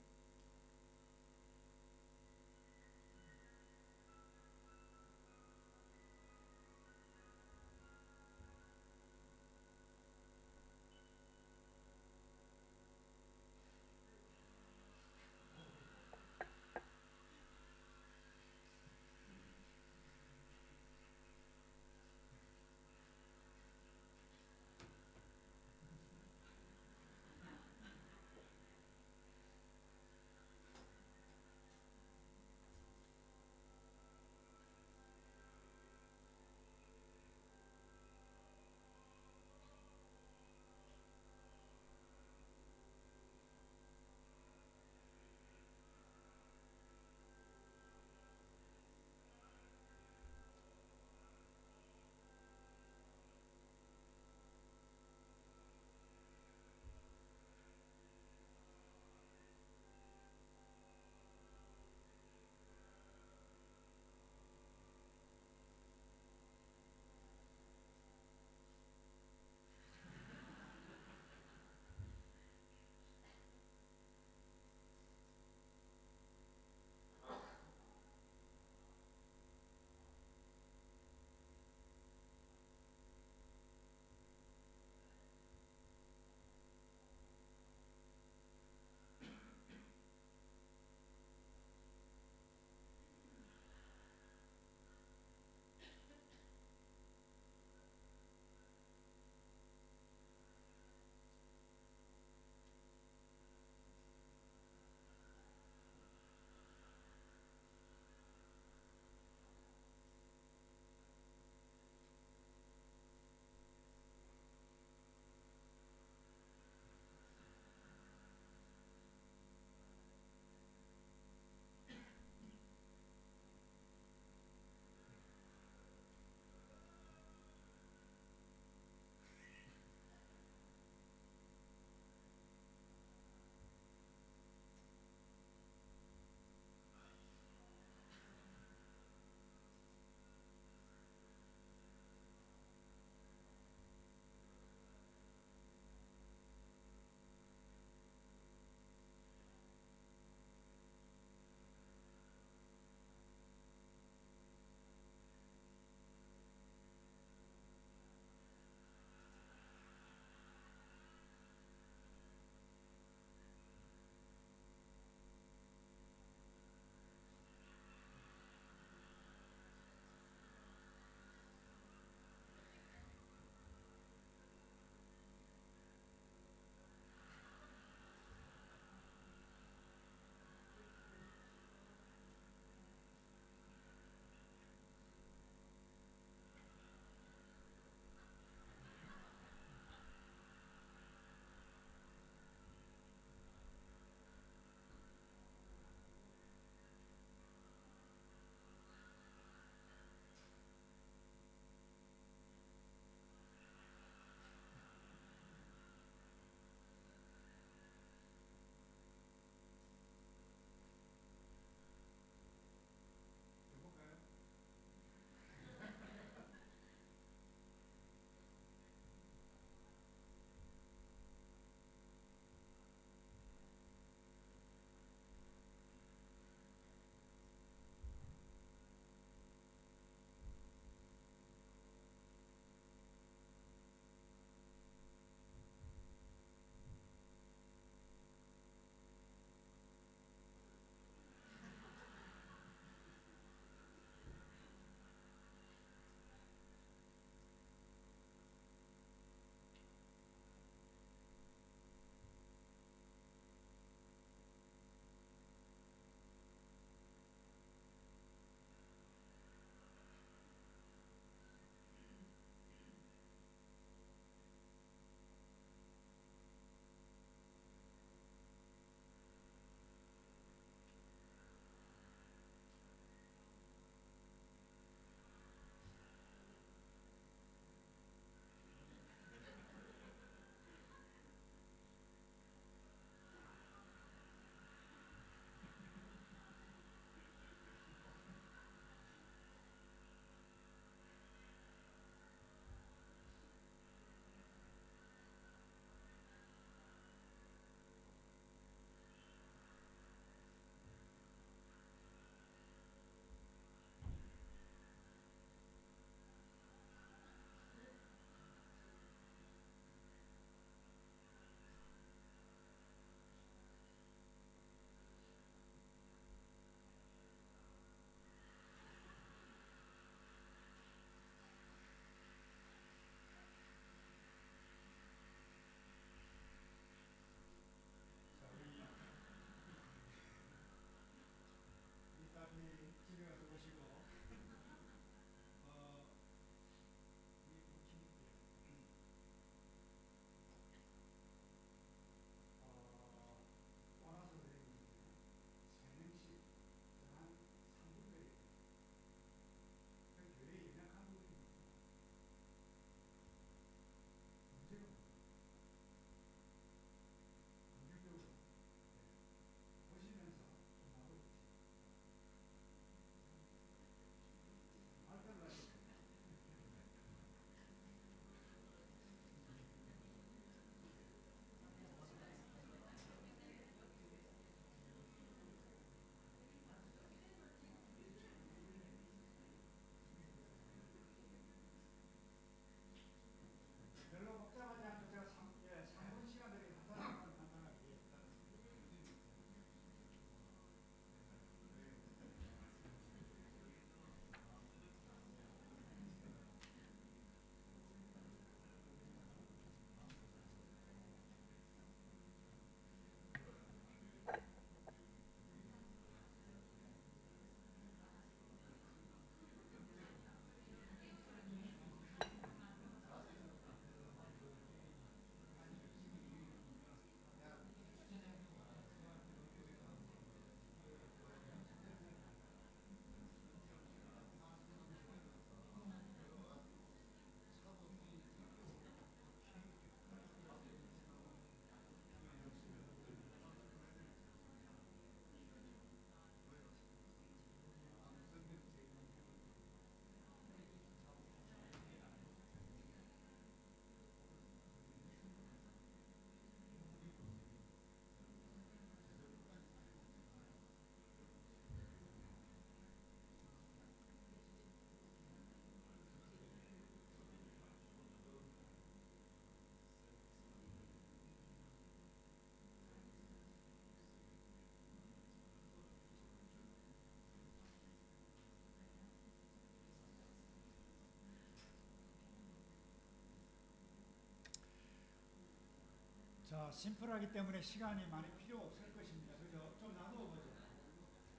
자, 심플하기 때문에 시간이 많이 필요 없을 것입니다. 그죠? 좀 나누어 보죠.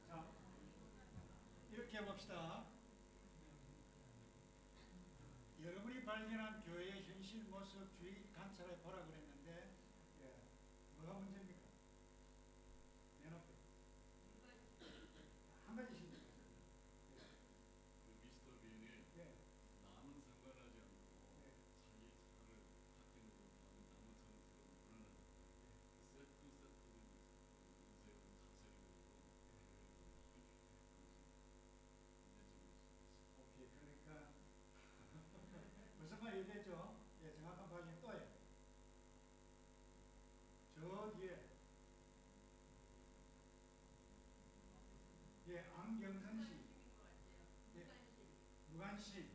자, 이렇게 해봅시다. 여러분이 발견한 교회의 현실 모습 주의 관찰해 보라 그랬는데, 예, 뭐가 문제입니까? 맨 앞에 한 가지씩. 그 미스터 빈이 예, 남은 상관하지 않고 예, 자기 차를 학교으로 남은 차를 그런 세트 인쇄 사설이 오케이. 그러니까 무슨 말 얘기했죠? 예, 정확한 발견 또요. 저 뒤에 예, 안경선 씨, 예, 무관심.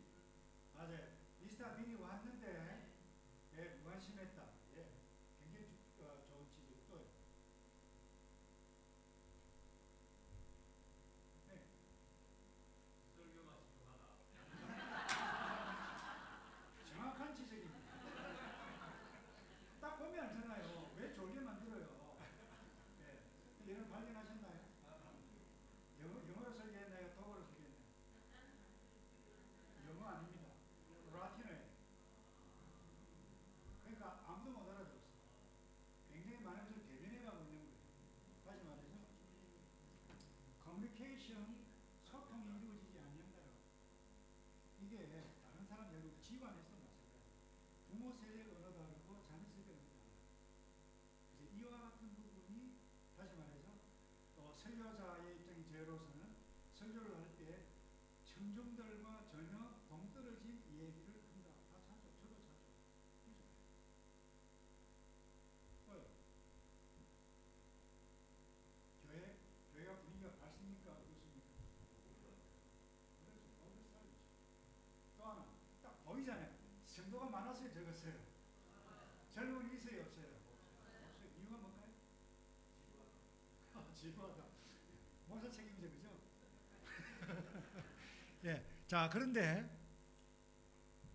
맞아요. 미스터 빈이 왔는데 예, 무관심했다. 예, 굉장히 좋은 지적 또요. 네. 설교가 집중하다. 정확한 지적입니다. 딱 보면 알잖아요. 왜 졸게 만들어요. 네. 이런 발견하셨나요? 영어로 설계했나요? 독어로 설계했나요? 영어 아닙니다. 라틴어예요. 그러니까 아무도 못 알아들었어요. 굉장히 많은 것을 대변해가고 있는 거예요. 다시 말해서 커뮤니케이션, 소통이 이루어지지 않는다요. 이게 다른 사람들하고 집안에서 마찬가지예요. 부모 세대가 어느 다르고 자녀 세대가 어느 다르고. 그래서 이와 같은 부분이 다시 말해서 또 설교자의 입장인 저로서는 설교를 할 때 청중들과 전혀 동떨어진 얘기를 한다. 다 찾죠. 저도 찾죠. 그죠? 교회가 분위기가 밝습니까? 어떻습니까? 그렇죠. 거기 살죠. 또 하나, 딱 보이잖아요. 성도가 많았어요, 적었어요. 젊은이 있어요, 없어요? 없어요. 이유가 뭘까요? 지루하다. 목사 책임이죠, 그죠? 예. 자, 그런데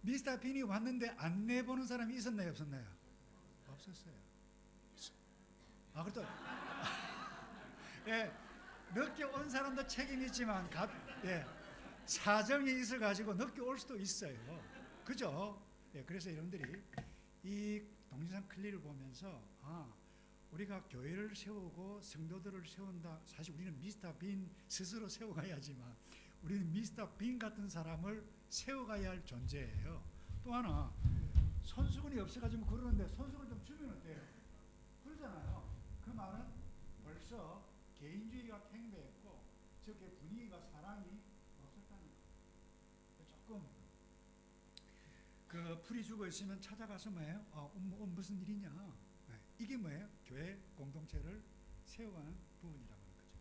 미스터 빈이 왔는데 안내 보는 사람이 있었나요, 없었나요? 없었어요. 아, 그렇다. 예. 늦게 온 사람도 책임이 있지만, 예. 사정이 있어가지고 늦게 올 수도 있어요. 그죠? 예. 그래서 여러분들이 이 동영상 클립을 보면서, 우리가 교회를 세우고 성도들을 세운다. 사실 우리는 미스터 빈 스스로 세워가야지만 우리는 미스터 빈 같은 사람을 세워가야 할 존재예요. 또 하나, 손수건이 없어가지고 그러는데 손수건 좀 주면 어때요? 그러잖아요. 그 말은 벌써 개인주의가 팽배했고 저게 분위기가 사랑이 없었다는 거예요. 조금 그 풀이 죽어 있으면 찾아가서 뭐예요? 무슨 일이냐? 네. 이게 뭐예요? 교회 공동체를 세워가는 부분이라고 하는 거죠.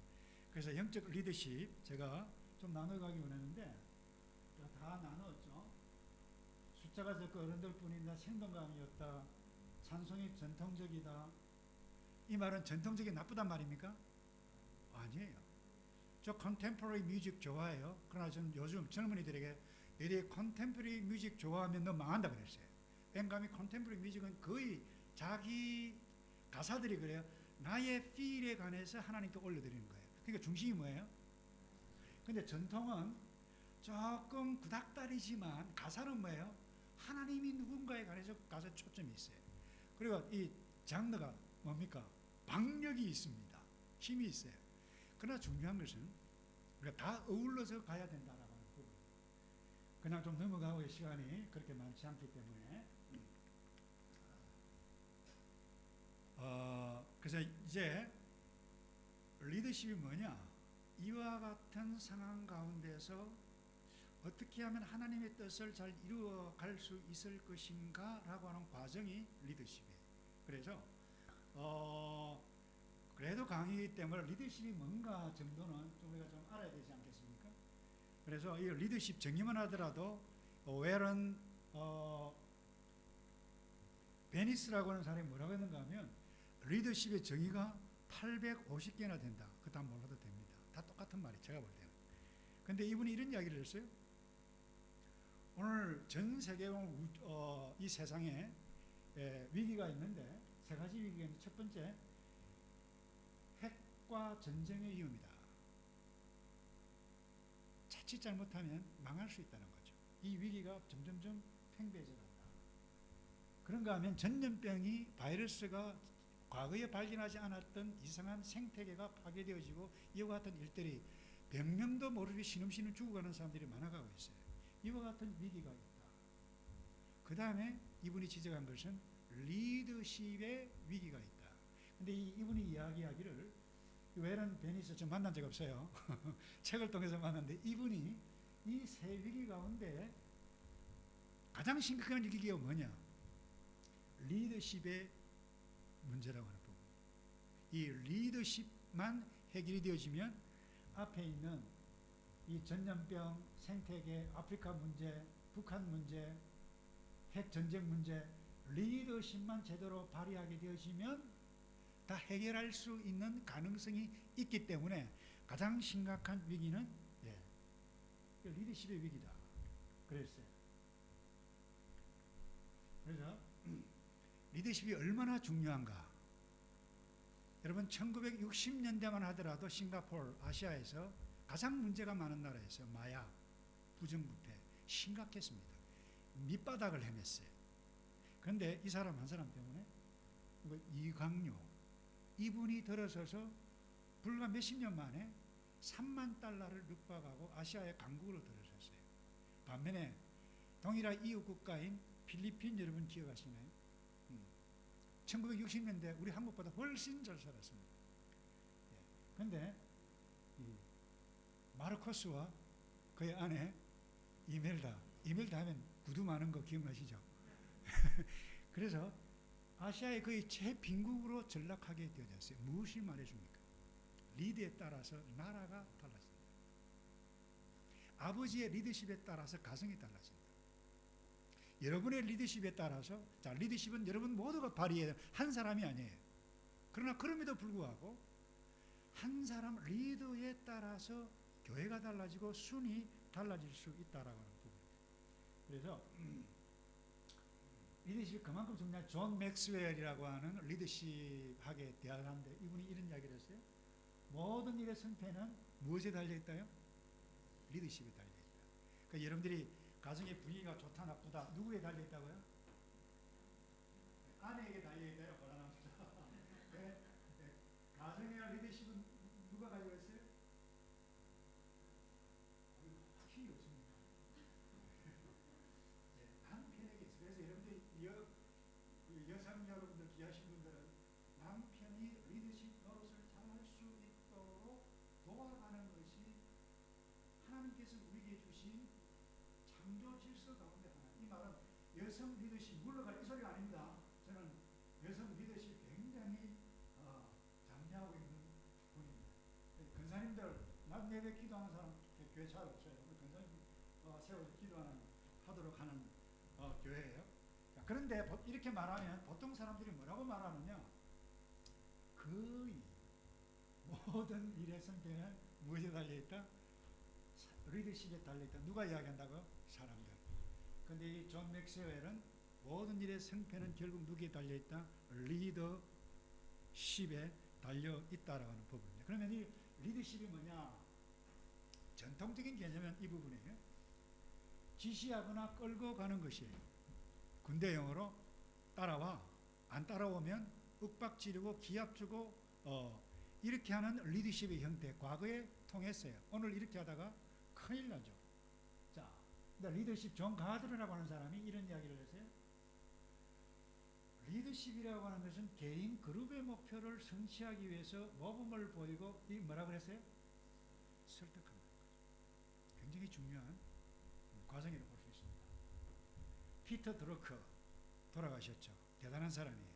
그래서 영적 리더십 제가 좀 나눠가기 원했는데 다 나눴죠. 숫자가 적고 어른들 뿐이다. 생동감이 없다. 찬송이 전통적이다. 이 말은 전통적이 나쁘단 말입니까? 아니에요. 저 컨템포러리 뮤직 좋아해요. 그러나 저는 요즘 젊은이들에게 너희 컨템포러리 뮤직 좋아하면 너 망한다 그랬어요. 왜냐하면 컨템포러리 뮤직은 거의 자기 가사들이 그래요. 나의 필에 관해서 하나님께 올려드리는 거예요. 그러니까 중심이 뭐예요? 근데 전통은 조금 구닥다리지만 가사는 뭐예요? 하나님이 누군가에 관해서 가사 초점이 있어요. 그리고 이 장르가 뭡니까? 박력이 있습니다. 힘이 있어요. 그러나 중요한 것은 우리가 다 어울러서 가야 된다라고 하는 부분. 그냥 좀 넘어가고 시간이 그렇게 많지 않기 때문에 그래서 이제 리더십이 뭐냐? 이와 같은 상황 가운데서 어떻게 하면 하나님의 뜻을 잘 이루어갈 수 있을 것인가 라고 하는 과정이 리더십이에요. 그래서 그래도 강의이기 때문에 리더십이 뭔가 정도는 좀 우리가 좀 알아야 되지 않겠습니까? 그래서 이 리더십 정의만 하더라도 웰은 베니스라고 하는 사람이 뭐라고 했는가 하면 리더십의 정의가 850개나 된다. 그거 다 몰라도 됩니다. 다 똑같은 말이 제가 볼 때는. 근데 이분이 이런 이야기를 했어요. 오늘 전 세계 이 세상에 위기가 있는데 세 가지 위기가 중에 첫 번째, 핵과 전쟁의 위험이다. 자칫 잘못하면 망할 수 있다는 거죠. 이 위기가 점점점 팽배해져 간다. 그런가 하면 전염병이, 바이러스가 과거에 발견하지 않았던 이상한 생태계가 파괴되어지고 이와 같은 일들이 병명도 모르게 신음신음 죽어가는 사람들이 많아가고 있어요. 이와 같은 위기가 있다. 그 다음에 이분이 지적한 것은 리더십의 위기가 있다. 근데 이분이 이야기하기를, 웨런 베니스 좀 만난 적 없어요. 책을 통해서 만났는데 이분이 이 세 위기 가운데 가장 심각한 위기가 뭐냐? 리더십의 문제라고 하는 부분. 이 리더십만 해결이 되어지면 앞에 있는 이 전염병, 생태계, 아프리카 문제, 북한 문제, 핵 전쟁 문제, 리더십만 제대로 발휘하게 되어지면 다 해결할 수 있는 가능성이 있기 때문에 가장 심각한 위기는 리더십의 위기다. 그랬어요. 그래서 리더십이 얼마나 중요한가. 여러분 1960년대만 하더라도 싱가포르, 아시아에서 가장 문제가 많은 나라였어요. 마약, 부정부패 심각했습니다. 밑바닥을 헤맸어요. 그런데 이 사람 한 사람 때문에 이광요, 이분이 들어서서 불과 몇십 년 만에 3만 달러를 늑박하고 아시아의 강국으로 들어섰어요. 반면에 동일한 이웃 국가인 필리핀 여러분 기억하시나요? 1960년대 우리 한국보다 훨씬 잘 살았습니다. 그런데 마르코스와 그의 아내 이멜다 하면 구두 많은 거 기억나시죠? 그래서 아시아의 거의 최빈국으로 전락하게 되어졌어요. 무엇을 말해줍니까? 리더에 따라서 나라가 달라진다. 아버지의 리더십에 따라서 가정이 달라진다. 여러분의 리더십에 따라서, 자, 리더십은 여러분 모두가 발휘해야 돼요. 한 사람이 아니에요. 그러나 그럼에도 불구하고 한 사람 리더에 따라서 교회가 달라지고 순이 달라질 수 있다라고 하는 부분입니다. 그래서 리더십이 그만큼 중요한 존 맥스웰이라고 하는 리더십학에 대학하는데 이분이 이런 이야기를 했어요. 모든 일의 승패는 무엇에 달려있다요? 리더십에 달려있다. 그러니까 여러분들이 가정의 분위기가 좋다 나쁘다 누구에 달려있다고요? 아내에게 달려있다요? 곤란합니다. 네? 가정의 리더십은 누가 가지고 있어요? 힘이 없습니다. 남편에게 있어요. 그래서 여러분들이 여성 여러분들 귀하신 분들은 남편이 리더십 노릇을 잘할 수 있도록 도와가는 것이 하나님께서 우리에게 주신 창조 질서 가운데 하나. 이 말은 여성 리더십 물러갈 이 소리가 아닙니다. 저는 여성 리더십 굉장히 장려하고 있는 분입니다. 근사님들 낮 예배 기도하는 사람 교회 잘 없어요. 근사님 세워서 하도록 하는 교회예요. 그런데 이렇게 말하면 보통 사람들이 뭐라고 말하느냐? 거의 모든 일의 성패는 무엇에 달려있다? 리더십에 달려있다. 누가 이야기한다고요? 사람들. 그런데 이 존 맥스웰은 모든 일의 성패는 결국 누구에 달려있다? 리더십에 달려있다라고 하는 부분입니다. 그러면 이 리더십이 뭐냐? 전통적인 개념은 이 부분이에요. 지시하거나 끌고 가는 것이에요. 군대 용어로 따라와. 안 따라오면 윽박지르고 기합 주고 이렇게 하는 리더십의 형태 과거에 통했어요. 오늘 이렇게 하다가 큰일 나죠. 자, 리더십 존 가드너라고 하는 사람이 이런 이야기를 했어요. 리더십이라고 하는 것은 개인 그룹의 목표를 성취하기 위해서 모범을 보이고 이 뭐라고 그랬어요? 설득한다는 거죠. 굉장히 중요한 과정이라고 볼 수 있습니다. 피터 드러커 돌아가셨죠. 대단한 사람이에요.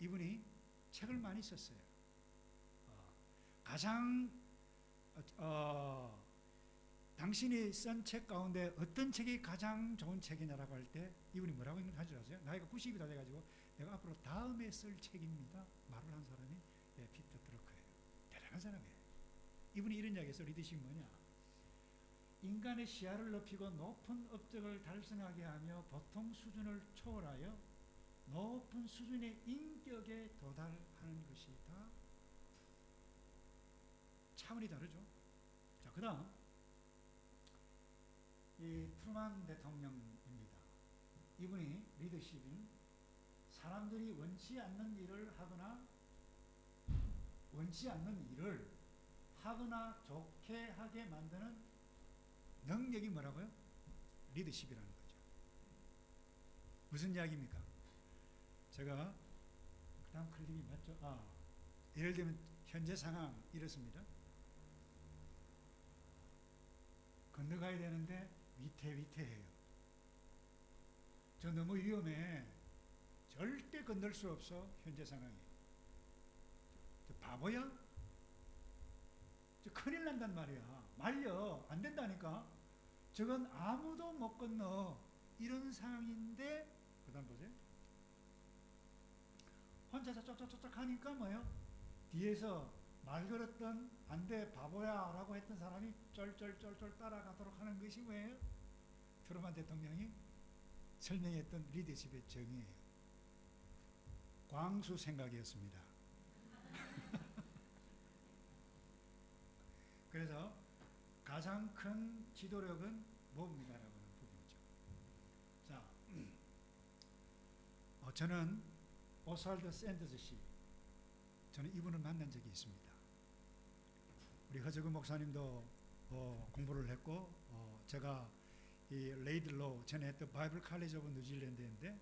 이분이 책을 많이 썼어요. 가장 당신이 쓴 책 가운데 어떤 책이 가장 좋은 책이냐라고 할 때 이분이 뭐라고 하는지 아세요? 나이가 90이 다 돼가지고 내가 앞으로 다음에 쓸 책입니다 말을 한 사람이 피터 드러커예요. 대단한 사람이에요. 이분이 이런 이야기에서 리더십이 뭐냐? 인간의 시야를 높이고 높은 업적을 달성하게 하며 보통 수준을 초월하여 높은 수준의 인격의 도달하는 것이 다 차원이 다르죠. 자, 그다음 이 트루만 대통령입니다. 이분이 리더십인 사람들이 원치 않는 일을 하거나 원치 않는 일을 하거나 좋게 하게 만드는 능력이 뭐라고요? 리더십이라는 거죠. 무슨 이야기입니까? 제가 그 다음 클립이 맞죠? 예를 들면 현재 상황 이렇습니다. 건너가야 되는데 위태위태해요. 저 너무 위험해. 절대 건널 수 없어. 현재 상황이. 저 바보야? 저 큰일 난단 말이야. 말려. 안 된다니까. 저건 아무도 못 건너. 이런 상황인데 그 다음 보세요. 혼자서 쫓쫓쫓 하니까 뭐예요? 뒤에서 말 걸었던 안 돼 바보야 라고 했던 사람이 쫄쫄쫄쫄 따라가도록 하는 것이 뭐예요? 트루만 대통령이 설명했던 리더십의 정의예요. 광수 생각이었습니다. 그래서 가장 큰 지도력은 뭡니까라고 하는 부분이죠. 자, 저는 오스왈드 샌더스 씨, 저는 이분을 만난 적이 있습니다. 우리 허저그 목사님도 공부를 했고, 제가 이 레이들로 전에 했던 바이블 칼리지 오브 뉴질랜드인데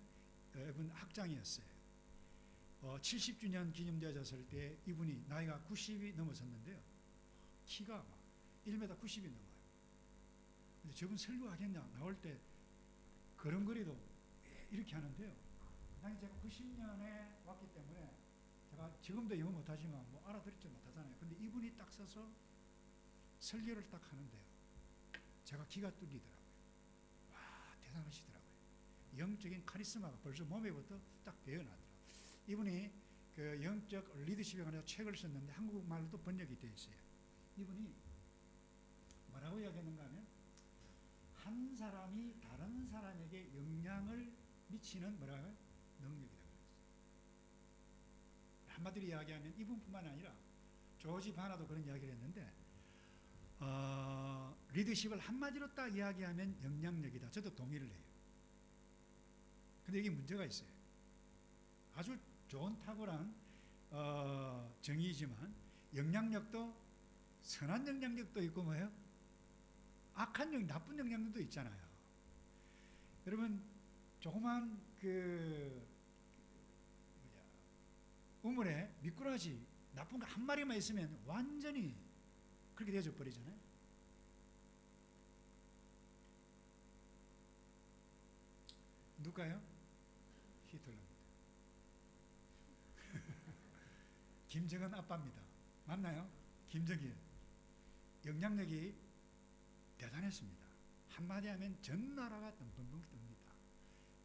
이분 학장이었어요. 70주년 기념되어졌을 때 이분이 나이가 90이 넘어섰는데요. 키가 막 1m 90이 넘어요. 근데 저분 설교하겠냐 나올 때 걸음걸이도 이렇게 하는데요. 당시 제가 90년에 왔기 때문에 제가 지금도 영어 못하지만 뭐 알아듣지 못하잖아요. 근데 이분이 딱 서서 설교를 딱 하는데요. 제가 기가 뚫리더라고요. 와, 대단하시더라고요. 영적인 카리스마가 벌써 몸에부터 딱 배어나더라고요. 이분이 그 영적 리더십에 관해서 책을 썼는데 한국말로도 번역이 되어 있어요. 이분이 뭐라고 이야기했는가 하면 한 사람이 다른 사람에게 영향을 미치는 뭐라고요? 능력이라고 그랬어요. 한마디로 이야기하면 이분뿐만 아니라 조지 바나도 그런 이야기를 했는데 리더십을 한마디로 딱 이야기하면 영향력이다. 저도 동의를 해요. 근데 이게 문제가 있어요. 아주 좋은 탁월한 정의이지만 영향력도 선한 영향력도 있고 뭐예요? 악한 나쁜 영향력도 있잖아요. 여러분 조그만 우물에 미꾸라지 나쁜 거 한 마리만 있으면 완전히 그렇게 되어져 버리잖아요. 누가요? 히틀러입니다. 김정은 아빠입니다. 맞나요? 김정일. 영향력이 대단했습니다. 한마디 하면 전 나라가 덩덩덩 뜹니다.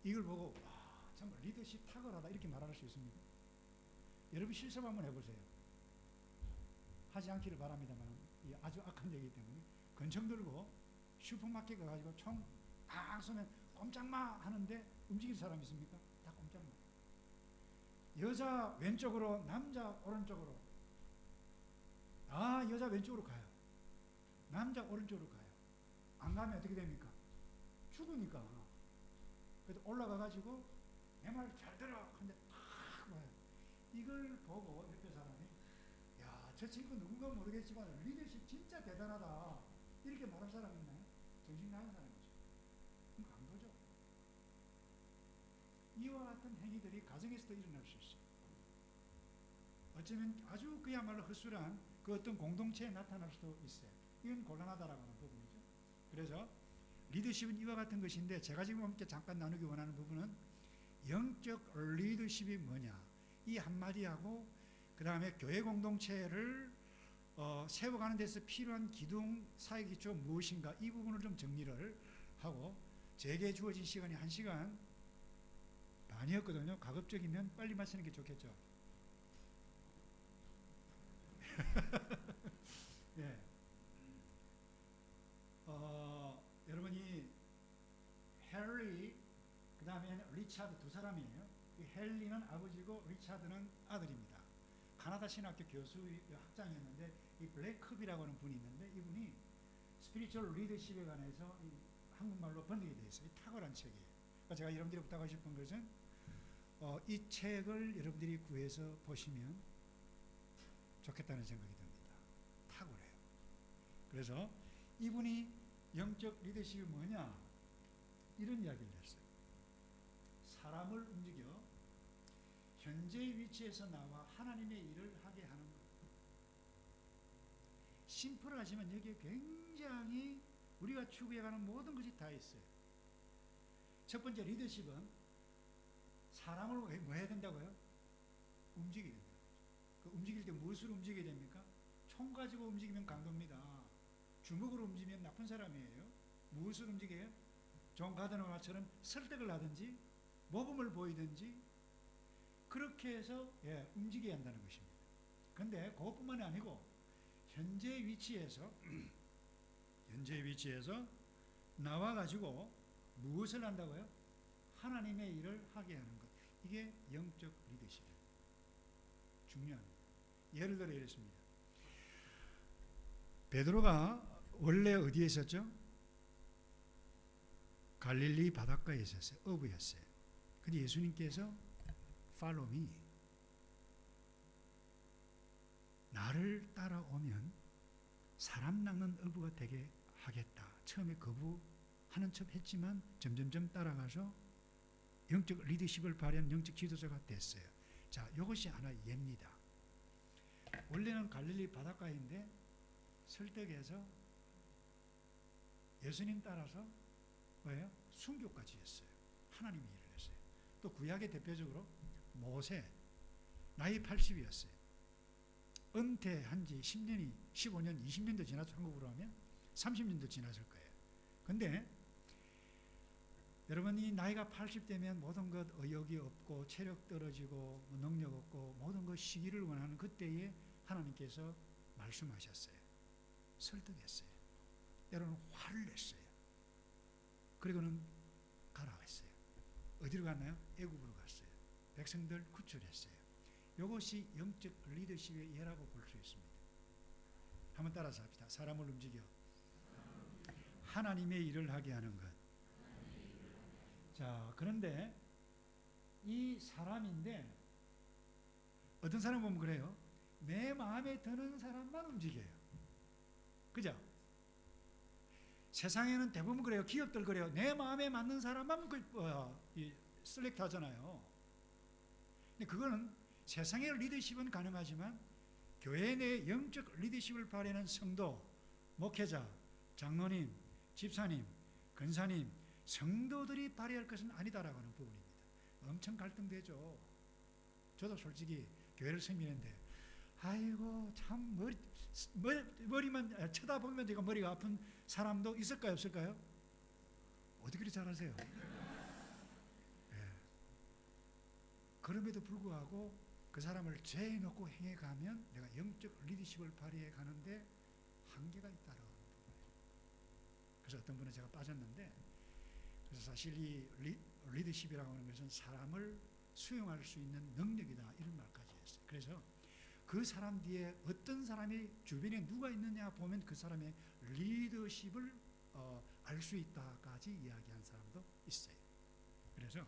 이걸 보고 와, 정말 리더십 탁월하다 이렇게 말할 수 있습니다. 여러분 실습 한번 해보세요. 하지 않기를 바랍니다만 이 아주 악한 얘기 때문에 권총 들고 슈퍼마켓 가가지고 총 팍 쏘면 꼼짝마 하는데 움직일 사람 있습니까? 다 꼼짝마. 여자 왼쪽으로 남자 오른쪽으로. 여자 왼쪽으로 가요. 남자 오른쪽으로 가요. 안 가면 어떻게 됩니까? 죽으니까. 그래도 올라가가지고 내 말 잘 들어 하는데 팍 와요. 이걸 보고 옆에 사람이 야, 저 친구 누군가 모르겠지만 리더십 진짜 대단하다 이렇게 말할 사람 있나요? 정신 나간 사람이죠. 그럼 안 보죠. 이와 같은 행위들이 가정에서도 일어날 수 있어요. 어쩌면 아주 그야말로 허술한 그 어떤 공동체에 나타날 수도 있어요. 이건 곤란하다라고 하는 부분이죠. 그래서 리더십은 이와 같은 것인데 제가 지금 함께 잠깐 나누기 원하는 부분은 영적 리더십이 뭐냐 이 한마디하고 그 다음에 교회 공동체를 세워가는 데서 필요한 기둥 사역기초 무엇인가 이 부분을 좀 정리를 하고 제게 주어진 시간이 1시간 반이었거든요. 가급적이면 빨리 마치는 게 좋겠죠. 예. 여러분이 해리 그 다음에 리차드 두 사람이에요. 이 헨리는 아버지고 리차드는 아들입니다. 가나다 신학교 교수 학장이었는데 이 블랙컵이라고 하는 분이 있는데 이분이 스피리추얼 리더십에 관해서 이 한국말로 번역이 되어 있어요. 탁월한 책이에요. 그러니까 제가 여러분들이 부탁하고 싶은 것은 이 책을 여러분들이 구해서 보시면 좋겠다는 생각이 듭니다. 탁월해요. 그래서 이분이 영적 리더십이 뭐냐? 이런 이야기를 했어요. 사람을 움직여 현재의 위치에서 나와 하나님의 일을 하게 하는 것. 심플하지만 여기에 굉장히 우리가 추구해가는 모든 것이 다 있어요. 첫 번째 리더십은 사람을 뭐 해야 된다고요? 움직여야 된다. 그 움직일 때 무엇으로 움직여야 됩니까? 총 가지고 움직이면 강도입니다. 주먹으로 움직이면 나쁜 사람이에요. 무엇을 움직여요? 존 가드너처럼 설득을 하든지 모범을 보이든지 그렇게 해서 움직여야 한다는 것입니다. 그런데 그것뿐만이 아니고 현재 위치에서 나와가지고 무엇을 한다고요? 하나님의 일을 하게 하는 것. 이게 영적 리더십이에요. 중요합니다. 예를 들어 이랬습니다. 베드로가 원래 어디에 있었죠? 갈릴리 바닷가에 있었어요. 어부였어요. 근데 예수님께서 Follow me. 나를 따라오면 사람 낚는 어부가 되게 하겠다. 처음에 거부하는 척 했지만 점점점 따라가서 영적 리더십을 발휘한 영적 지도자가 됐어요. 자, 이것이 하나 예입니다. 원래는 갈릴리 바닷가인데 설득해서 예수님 따라서 뭐예요? 순교까지 했어요. 하나님이 일을 했어요. 또 구약의 대표적으로 모세 나이 80이었어요. 은퇴한 지 10년이 15년 20년도 지나서 한국으로 하면 30년도 지났을 거예요. 근데 여러분 이 나이가 80되면 모든 것 의욕이 없고 체력 떨어지고 능력 없고 모든 것 시기를 원하는 그때에 하나님께서 말씀하셨어요. 설득했어요. 때로는 화를 냈어요. 그리고는 가라 했어요. 어디로 갔나요? 애굽으로 갔어요. 백성들 구출했어요. 이것이 영적 리더십의 예라고 볼 수 있습니다. 한번 따라서 합시다. 사람을 움직여 하나님의 일을 하게 하는 것. 자, 그런데 이 사람인데 어떤 사람 보면 그래요. 내 마음에 드는 사람만 움직여요. 그죠? 세상에는 대부분 그래요. 기업들 그래요. 내 마음에 맞는 사람만 셀렉트 하잖아요. 근데 그거는 세상의 리더십은 가능하지만 교회 내 영적 리더십을 발휘하는 성도, 목회자, 장로님, 집사님, 권사님, 성도들이 발휘할 것은 아니다라고 하는 부분입니다. 엄청 갈등되죠. 저도 솔직히 교회를 섬기는데 아이고 참 머리만 쳐다보면 내가 머리가 아픈 사람도 있을까요? 없을까요? 어떻게 그리 잘하세요? 네. 그럼에도 불구하고 그 사람을 죄에 넣고 행해가면 내가 영적 리더십을 발휘해 가는데 한계가 있다라고 하는 부분이에요. 그래서 어떤 분은 제가 빠졌는데 그래서 사실 이 리더십이라고 하는 것은 사람을 수용할 수 있는 능력이다 이런 말까지 했어요. 그래서 그 사람 뒤에 어떤 사람이 주변에 누가 있느냐 보면 그 사람의 리더십을 알 수 있다까지 이야기한 사람도 있어요. 그래서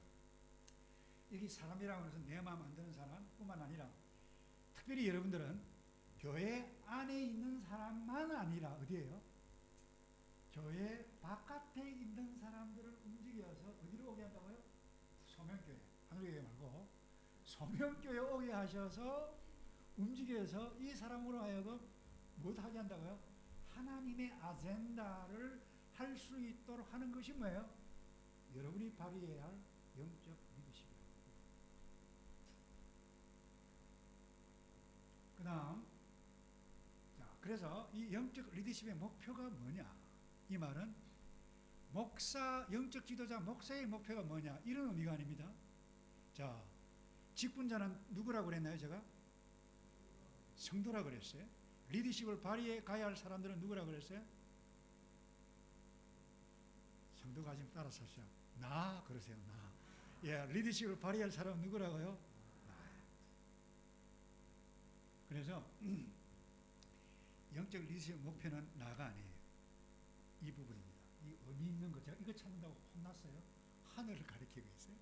여기 사람이라고 해서 내 마음 안 드는 사람뿐만 아니라 특별히 여러분들은 교회 안에 있는 사람만 아니라 어디예요? 교회 바깥에 있는 사람들을 움직여서 어디로 오게 한다고요? 소명교회, 하늘교회 말고 소명교회 오게 하셔서 움직여서 이 사람으로 하여금 무엇하게 한다고요? 하나님의 아젠다를 할 수 있도록 하는 것이 뭐예요? 여러분이 발휘해야 할 영적 리더십이에요. 그 다음 그래서 이 영적 리더십의 목표가 뭐냐? 이 말은 목사, 영적 지도자, 목사의 목표가 뭐냐? 이런 의미가 아닙니다. 자, 직분자는 누구라고 그랬나요? 제가? 성도라고 그랬어요. 리더십을 발휘해 가야 할 사람들은 누구라고 그랬어요? 성도가 지금 따라서 하시죠. 나 그러세요. 예, 리더십을 발휘할 사람은 누구라고요? 그래서 영적 리더십의 목표는 나가 아니에요. 이 부분입니다. 이 의미 있는 거, 제가 이거 찾는다고 혼났어요. 하늘을 가리키고 있어요.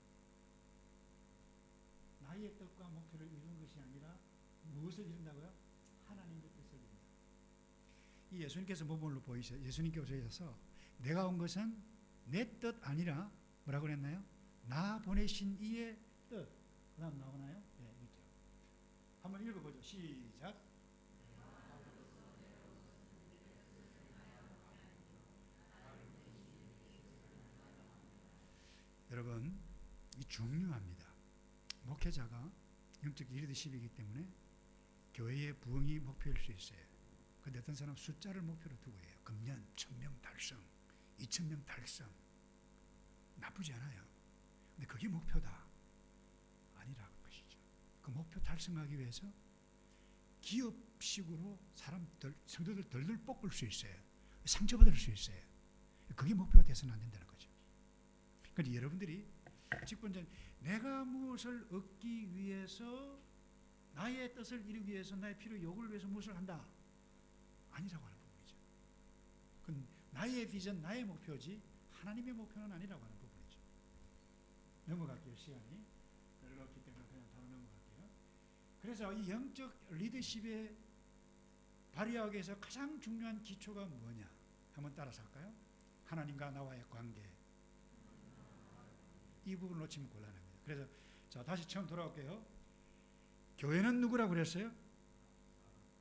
나의 뜻과 목표를 이루는 것이 아니라 무엇을 이룬다고요? 하나님의 뜻을 이룬다. 이 예수님께서 모범으로 보이셔서 예수님께서 오셔서 내가 온 것은 내 뜻 아니라 뭐라고 그랬나요? 나 보내신 이의 뜻. 그 다음 나오나요? 네, 있죠. 한번 읽어보죠. 시작. 여러분, 이 중요합니다. 목회자가 영적 리더십이기 때문에 교회의 부흥이 목표일 수 있어요. 근데 어떤 사람은 숫자를 목표로 두고 해요. 금년 1000명 달성, 2000명 달성. 나쁘지 않아요. 근데 그게 목표다. 아니라는 것이죠. 그 목표 달성하기 위해서 기업식으로 사람들, 성도들 덜덜 볶을 수 있어요. 상처받을 수 있어요. 그게 목표가 돼서는 안 된다는 거죠. 그런데 여러분들이 직분전 내가 무엇을 얻기 위해서 나의 뜻을 이루기 위해서 나의 필요 요구를 위해서 무엇을 한다 아니라고 하는 부분이죠. 그건 나의 비전 나의 목표지 하나님의 목표는 아니라고 하는 부분이죠. 넘어갈게요. 시간이 별로 없기 때문에 그냥 바로 넘어갈게요. 그래서 이 영적 리더십에 발휘하기 위해서 가장 중요한 기초가 뭐냐 한번 따라서 할까요? 하나님과 나와의 관계. 이 부분을 놓치면 곤란합니다. 그래서 자 다시 처음 돌아올게요. 교회는 누구라고 그랬어요?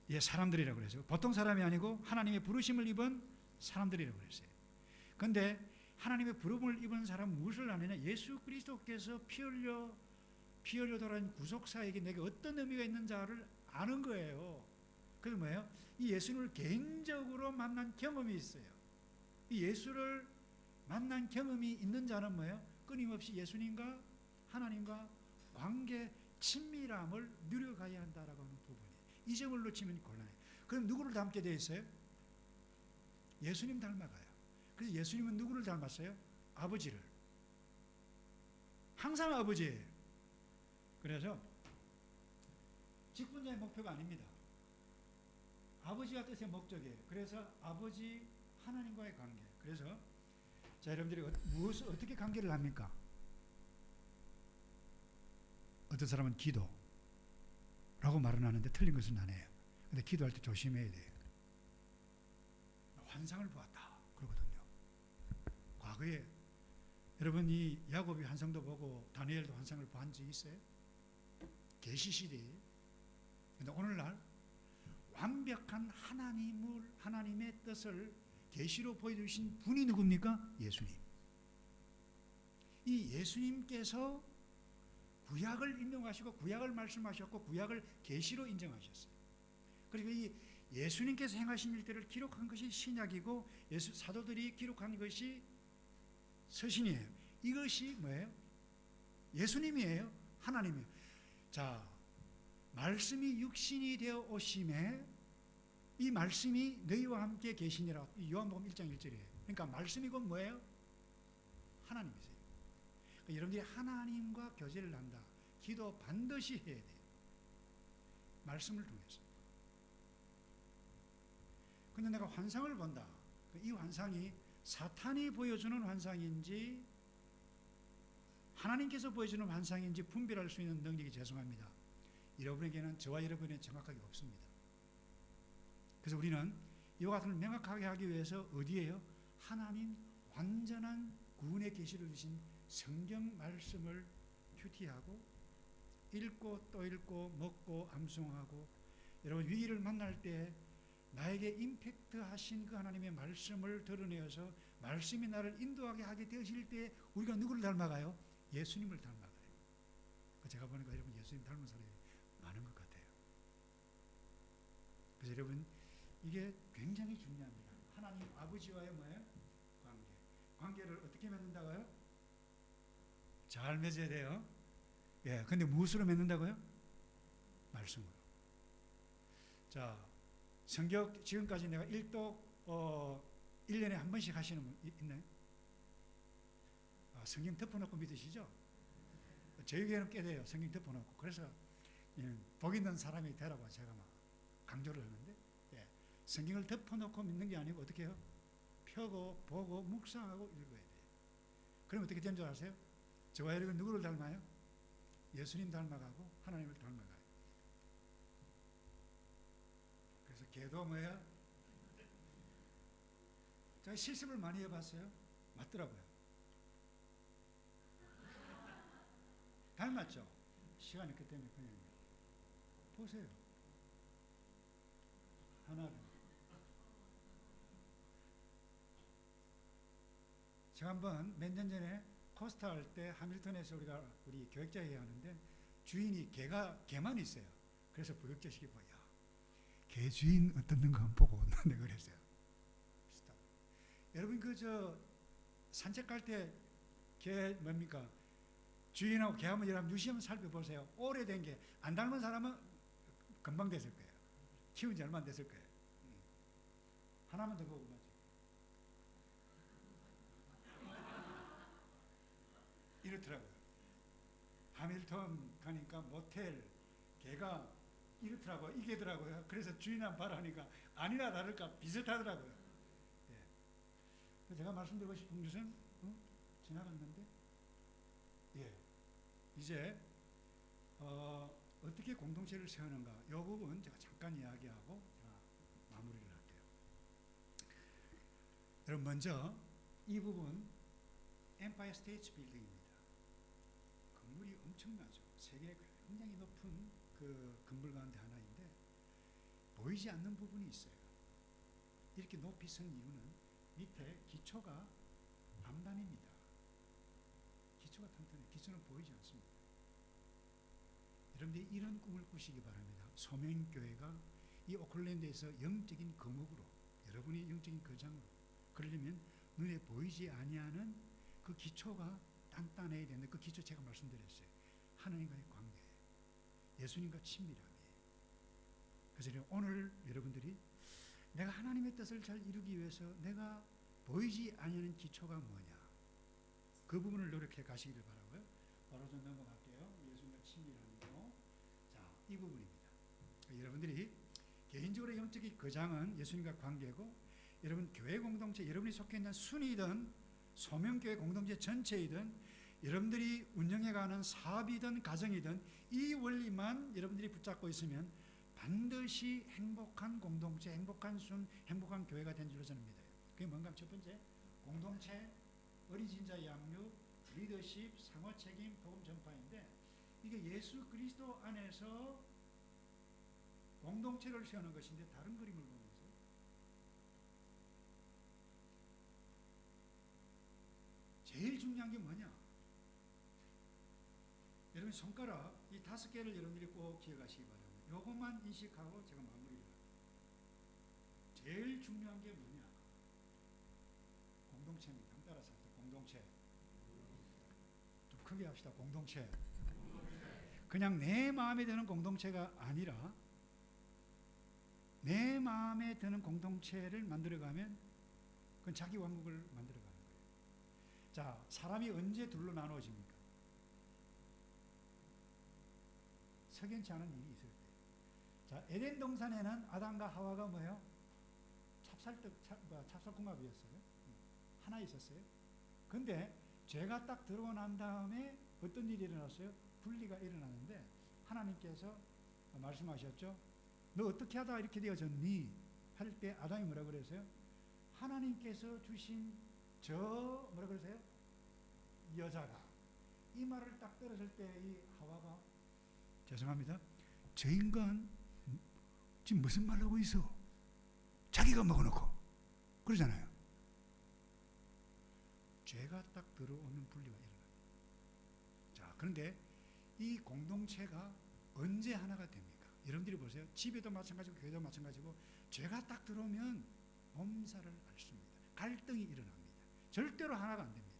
예, 사람들이라고 그랬어요. 보통 사람이 아니고 하나님의 부르심을 입은 사람들이라고 그랬어요. 그런데 하나님의 부름을 입은 사람은 무엇을 아느냐? 예수 그리스도께서 피 흘려 돌아온 구속사에게 내게 어떤 의미가 있는지를 아는 거예요. 그게 뭐예요? 이 예수를 개인적으로 만난 경험이 있어요. 이 예수를 만난 경험이 있는 자는 뭐예요? 끊임없이 예수님과 하나님과 관계 친밀함을 누려가야 한다라고 하는 부분이에요. 이 점을 놓치면 곤란해요. 그럼 누구를 닮게 되어 있어요? 예수님 닮아가요. 그래서 예수님은 누구를 닮았어요? 아버지를. 항상 아버지예요. 그래서 직분자의 목표가 아닙니다. 아버지가 뜻의 목적이에요. 그래서 아버지 하나님과의 관계. 그래서 자 여러분들이 무엇을 어떻게 관계를 합니까? 어떤 사람은 기도라고 말은 하는데 틀린 것은 아니에요. 근데 기도할 때 조심해야 돼요. 환상을 보았다 그러거든요. 과거에 여러분 이 야곱이 환상도 보고 다니엘도 환상을 본 적 있어요? 계시 시대에. 근데 오늘날 완벽한 하나님의 뜻을 계시로 보여주신 분이 누굽니까? 예수님. 이 예수님께서 구약을 인용하시고 구약을 말씀하셨고 구약을 계시로 인정하셨어요. 그리고 이 예수님께서 행하신 일들을 기록한 것이 신약이고 사도들이 기록한 것이 서신이에요. 이것이 뭐예요? 예수님이에요. 하나님이에요. 자, 말씀이 육신이 되어 오심에 이 말씀이 너희와 함께 계시니라. 요한복음 1장 1절이에요. 그러니까 말씀이 곧 뭐예요? 하나님이세요. 그러니까 여러분들이 하나님과 교제를 한다. 기도 반드시 해야 돼요. 말씀을 통해서. 근데 내가 환상을 본다. 이 환상이 사탄이 보여주는 환상인지 하나님께서 보여주는 환상인지 분별할 수 있는 능력이 죄송합니다. 여러분에게는 저와 여러분에게는 정확하게 없습니다. 그래서 우리는 이와 같은 걸 명확하게 하기 위해서 어디에요? 하나님 완전한 구원의 계시를 주신 성경 말씀을 큐티하고 읽고 또 읽고 먹고 암송하고 여러분 위기를 만날 때 나에게 임팩트 하신 그 하나님의 말씀을 드러내어서 말씀이 나를 인도하게 하게 되실 때 우리가 누구를 닮아가요? 예수님을 닮아가요. 제가 보니까 여러분 예수님 닮은 사람이 많은 것 같아요. 그래서 여러분 이게 굉장히 중요합니다. 하나님 아버지와의 뭐예요? 관계. 관계를 어떻게 맺는다고요? 잘 맺어야 돼요. 예, 근데 무엇으로 맺는다고요? 말씀으로. 자, 성경 지금까지 내가 일독 1년에 한 번씩 하시는 분 있나요? 성경 덮어놓고 믿으시죠? 저희 교회는 꽤 돼요. 성경 덮어놓고. 그래서 복 있는 사람이 되라고 제가 막 강조를 하는데, 성경을 덮어놓고 믿는 게 아니고 어떻게 해요? 펴고 보고 묵상하고 읽어야 돼요. 그럼 어떻게 되는 줄 아세요? 저와 여러분 누구를 닮아요? 예수님 닮아가고 하나님을 닮아가요. 그래서 걔도 뭐야? 제가 실습을 많이 해봤어요. 맞더라고요. 닮았죠? 시간이 있기 때문에 그냥 보세요. 하나를. 제가 한번 몇 년 전에 코스타 할 때 하밀턴에서 우리 교역자회의 하는데 주인이 개만 있어요. 그래서 부역자식이 뭐야? 개 주인 어떻는 거 한번 보고 내가 그랬어요. 여러분 산책 갈 때 개 뭡니까? 주인하고 개 한번 여러분 유심 한번 살펴보세요. 오래된 게 안 닮은 사람은 금방 됐을 거예요. 키운 지 얼마 안 됐을 거예요. 하나만 더 보고 맞죠. 이렇더라고요. 하밀턴 가니까 모텔 개가 이렇더라고요. 이게더라고요. 그래서 주인 한번 봐라 하니까 아니나 다를까 비슷하더라고요. 제가 말씀드리고 싶은 것은 지나갔는데 이제 어떻게 공동체를 세우는가 이 부분 제가 잠깐 이야기하고 마무리를 할게요. 여러분 먼저 이 부분 엠파이어 스테이트 빌딩입니다. 건물이 엄청나죠. 세계 굉장히 높은 그 건물 가운데 하나인데 보이지 않는 부분이 있어요. 이렇게 높이 선 이유는 밑에 기초가 암단입니다. 기초가 튼튼해. 기초는 보이지 않습니다. 여러분들이 이런 꿈을 꾸시기 바랍니다. 소명교회가 이 오클랜드에서 영적인 거목으로, 여러분이 영적인 거장으로, 그러려면 눈에 보이지 아니하는 그 기초가 단단해야 되는데, 그 기초 제가 말씀드렸어요. 하나님과의 관계, 예수님과 친밀함이에요. 그래서 오늘 여러분들이 내가 하나님의 뜻을 잘 이루기 위해서 내가 보이지 아니하는 기초가 뭐냐, 그 부분을 노력해 가시기를 바라고요. 바로 좀 넘어갈게요. 예수님과 친밀함이고, 자, 이 부분입니다. 여러분들이 개인적으로 영적인 거장은 예수님과 관계고, 여러분 교회 공동체, 여러분이 속해 있는 순이든 소명교회 공동체 전체이든 여러분들이 운영해가는 사업이든 가정이든 이 원리만 여러분들이 붙잡고 있으면 반드시 행복한 공동체, 행복한 순, 행복한 교회가 된 줄로 저는 믿어요. 그게 뭔가? 첫 번째, 공동체, 어린진자 양육, 리더십, 상호책임, 복음 전파인데, 이게 예수 그리스도 안에서 공동체를 세우는 것인데, 다른 그림을 보면서 제일 중요한 게 뭐냐? 여러분 손가락 이 5개를 여러분들이 꼭 기억하시기 바랍니다. 요것만 인식하고 제가 마무리를 할게요. 제일 중요한 게 뭐냐? 공동체입니다. 한번 따라서 합시다. 공동체. 좀 크게 합시다. 공동체. 그냥 내 마음에 드는 공동체가 아니라 내 마음에 드는 공동체를 만들어가면 그건 자기 왕국을 만들어가는 거예요. 자, 사람이 언제 둘로 나누어집니까? 석연치 않은 일이 있을 때. 자, 에덴 동산에는 아담과 하와가 뭐예요? 찹쌀궁합이었어요. 하나 있었어요. 근데 죄가 딱 들어오고 난 다음에 어떤 일이 일어났어요? 분리가 일어나는데 하나님께서 말씀하셨죠. 너 어떻게 하다가 이렇게 되어졌니? 할 때 아담이 뭐라 그랬어요? 하나님께서 주신 저 뭐라 그러세요? 여자가. 이 말을 딱 들었을 때 이 하와가, 죄송합니다, 저 인간 지금 무슨 말 하고 있어? 자기가 먹어놓고 그러잖아요. 죄가 딱 들어오는 분리가 일어납니다. 자, 그런데 이 공동체가 언제 하나가 됩니까? 여러분들이 보세요. 집에도 마찬가지고 교회도 마찬가지고 죄가 딱 들어오면 몸살을 앓습니다. 갈등이 일어납니다. 절대로 하나가 안 됩니다.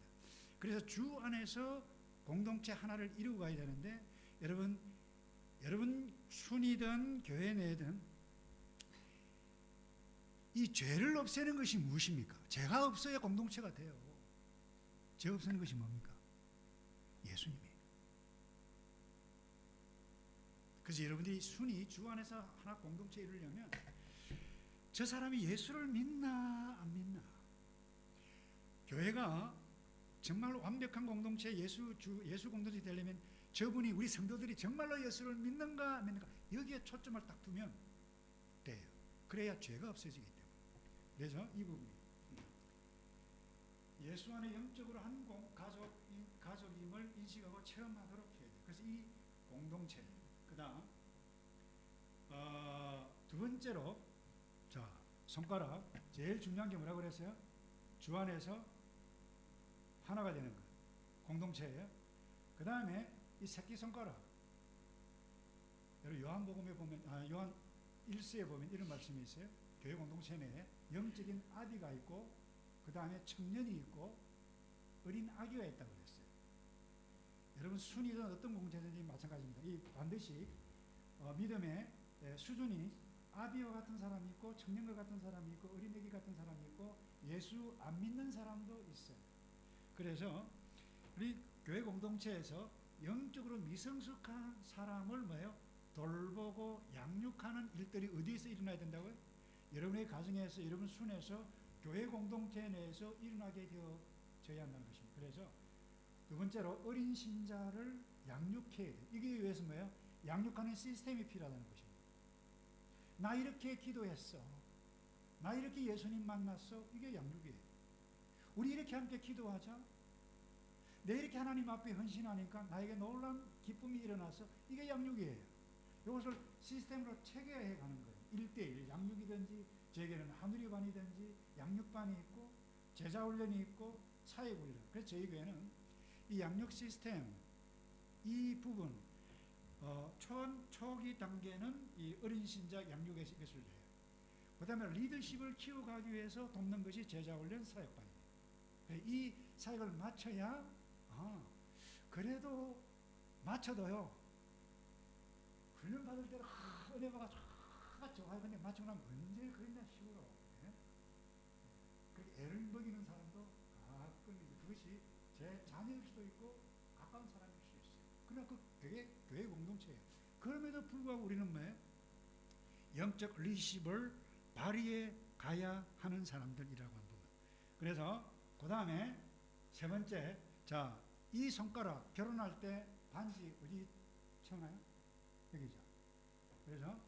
그래서 주 안에서 공동체 하나를 이루고 가야 되는데, 여러분 순이든 교회 내든 이 죄를 없애는 것이 무엇입니까? 죄가 없어야 공동체가 돼요. 죄 없애는 것이 뭡니까? 예수님이에요. 그래서 여러분들이 순위 주 안에서 하나 공동체 이루려면 저 사람이 예수를 믿나 안 믿나, 교회가 정말 완벽한 공동체, 예수 공동체 되려면 저분이, 우리 성도들이 정말로 예수를 믿는가 안 믿는가, 여기에 초점을 딱 두면 돼요. 그래야 죄가 없어지기 때문에. 그래서 이 부분이 예수 안에 영적으로 한 가족임을 인식하고 체험하도록 해야 돼요. 그래서 이 공동체, 그 다음 두 번째로, 자, 손가락, 제일 중요한 게 뭐라고 그랬어요? 주 안에서 하나가 되는 것, 공동체예요. 그 다음에 이 새끼손가락, 여러분 요한복음에 보면, 요한 1서에 보면 이런 말씀이 있어요. 교회 공동체 내에 영적인 아비가 있고, 그 다음에 청년이 있고, 어린 아기가 있다고 그랬어요. 여러분 순위든 어떤 공동체든지 마찬가지입니다. 이 반드시 믿음의 수준이 아비와 같은 사람이 있고, 청년과 같은 사람이 있고, 어린애기 같은 사람이 있고, 예수 안 믿는 사람도 있어요. 그래서 우리 교회 공동체에서 영적으로 미성숙한 사람을 뭐예요? 돌보고 양육하는 일들이 어디에서 일어나야 된다고요? 여러분의 가정에서, 여러분 순에서, 교회 공동체 내에서 일어나게 되어져야 한다는 것입니다. 그래서 두 번째로 어린 신자를 양육해야 돼요. 이게 위해서 뭐예요? 양육하는 시스템이 필요하다는 것입니다. 나 이렇게 기도했어, 나 이렇게 예수님 만났어, 이게 양육이에요. 우리 이렇게 함께 기도하자, 내 이렇게 하나님 앞에 헌신하니까 나에게 놀라운 기쁨이 일어나서, 이게 양육이에요. 이것을 시스템으로 체계해 가는 거예요. 1대1 양육이든지, 저에게는 하늘이반이든지 양육반이 있고, 제자훈련이 있고, 사역훈련. 그래서 저희 교회는 이 양육 시스템, 이 부분, 초기 단계는 이 어린 신자 양육에서 이것을 해요. 그 다음에 리더십을 키워가기 위해서 돕는 것이 제자훈련, 사역반이에요. 이 사역을 마쳐야, 그래도 마쳐도요, 훈련 받을 때는 은혜 받아서 좋아요. 근데 마치고 나면 언제 그랬나 싶어요. 예? 그렇게 애를 먹이는 사람도 가끔, 그것이 제 자녀일 수도 있고 가까운 사람일 수도 있어요. 그러나 그 교회 공동체예요. 그럼에도 불구하고 우리는 뭐예요? 영적 리더십을 발휘해 가야 하는 사람들이라고 한 부분. 그래서 그 다음에 세 번째, 자, 이 손가락, 결혼할 때 반지 어디 쳐나요? 여기죠. 그래서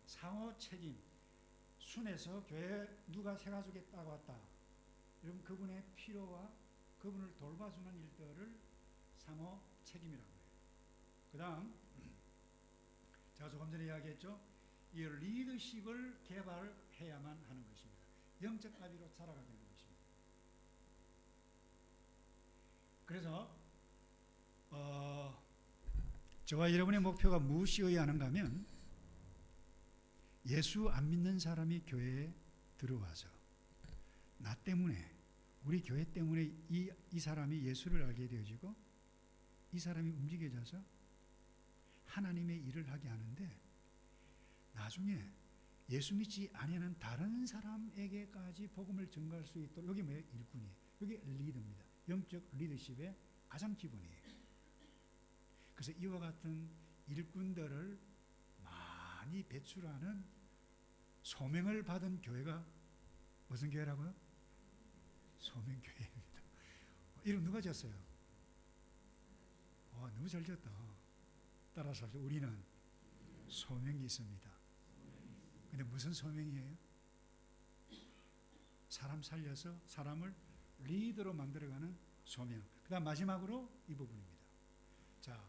상호 책임, 순에서 교회 누가 새 가족에 따라왔다, 여러분 그분의 필요와 그분을 돌봐주는 일들을 상호 책임이라고 해요. 그 다음, 제가 조금 전에 이야기했죠. 이 리더십을 개발해야만 하는 것입니다. 영적 아비로 자라가게 되는 것입니다. 그래서 저와 여러분의 목표가 무엇이어야 하는가 하면, 예수 안 믿는 사람이 교회에 들어와서 나 때문에, 우리 교회 때문에 이 사람이 예수를 알게 되어지고, 이 사람이 움직여져서 하나님의 일을 하게 하는데, 나중에 예수 믿지 아니하는 다른 사람에게까지 복음을 전가할 수 있도록, 여기 뭐예요? 일꾼이에요. 여기 리더입니다. 영적 리더십의 가장 기본이에요. 그래서 이와 같은 일꾼들을 많이 배출하는 소명을 받은 교회가 무슨 교회라고요? 소명교회입니다. 이름 누가 지었어요? 너무 잘 지었다. 따라서 합시다. 우리는 소명이 있습니다. 근데 무슨 소명이에요? 사람 살려서 사람을 리더로 만들어가는 소명. 그 다음 마지막으로 이 부분입니다. 자,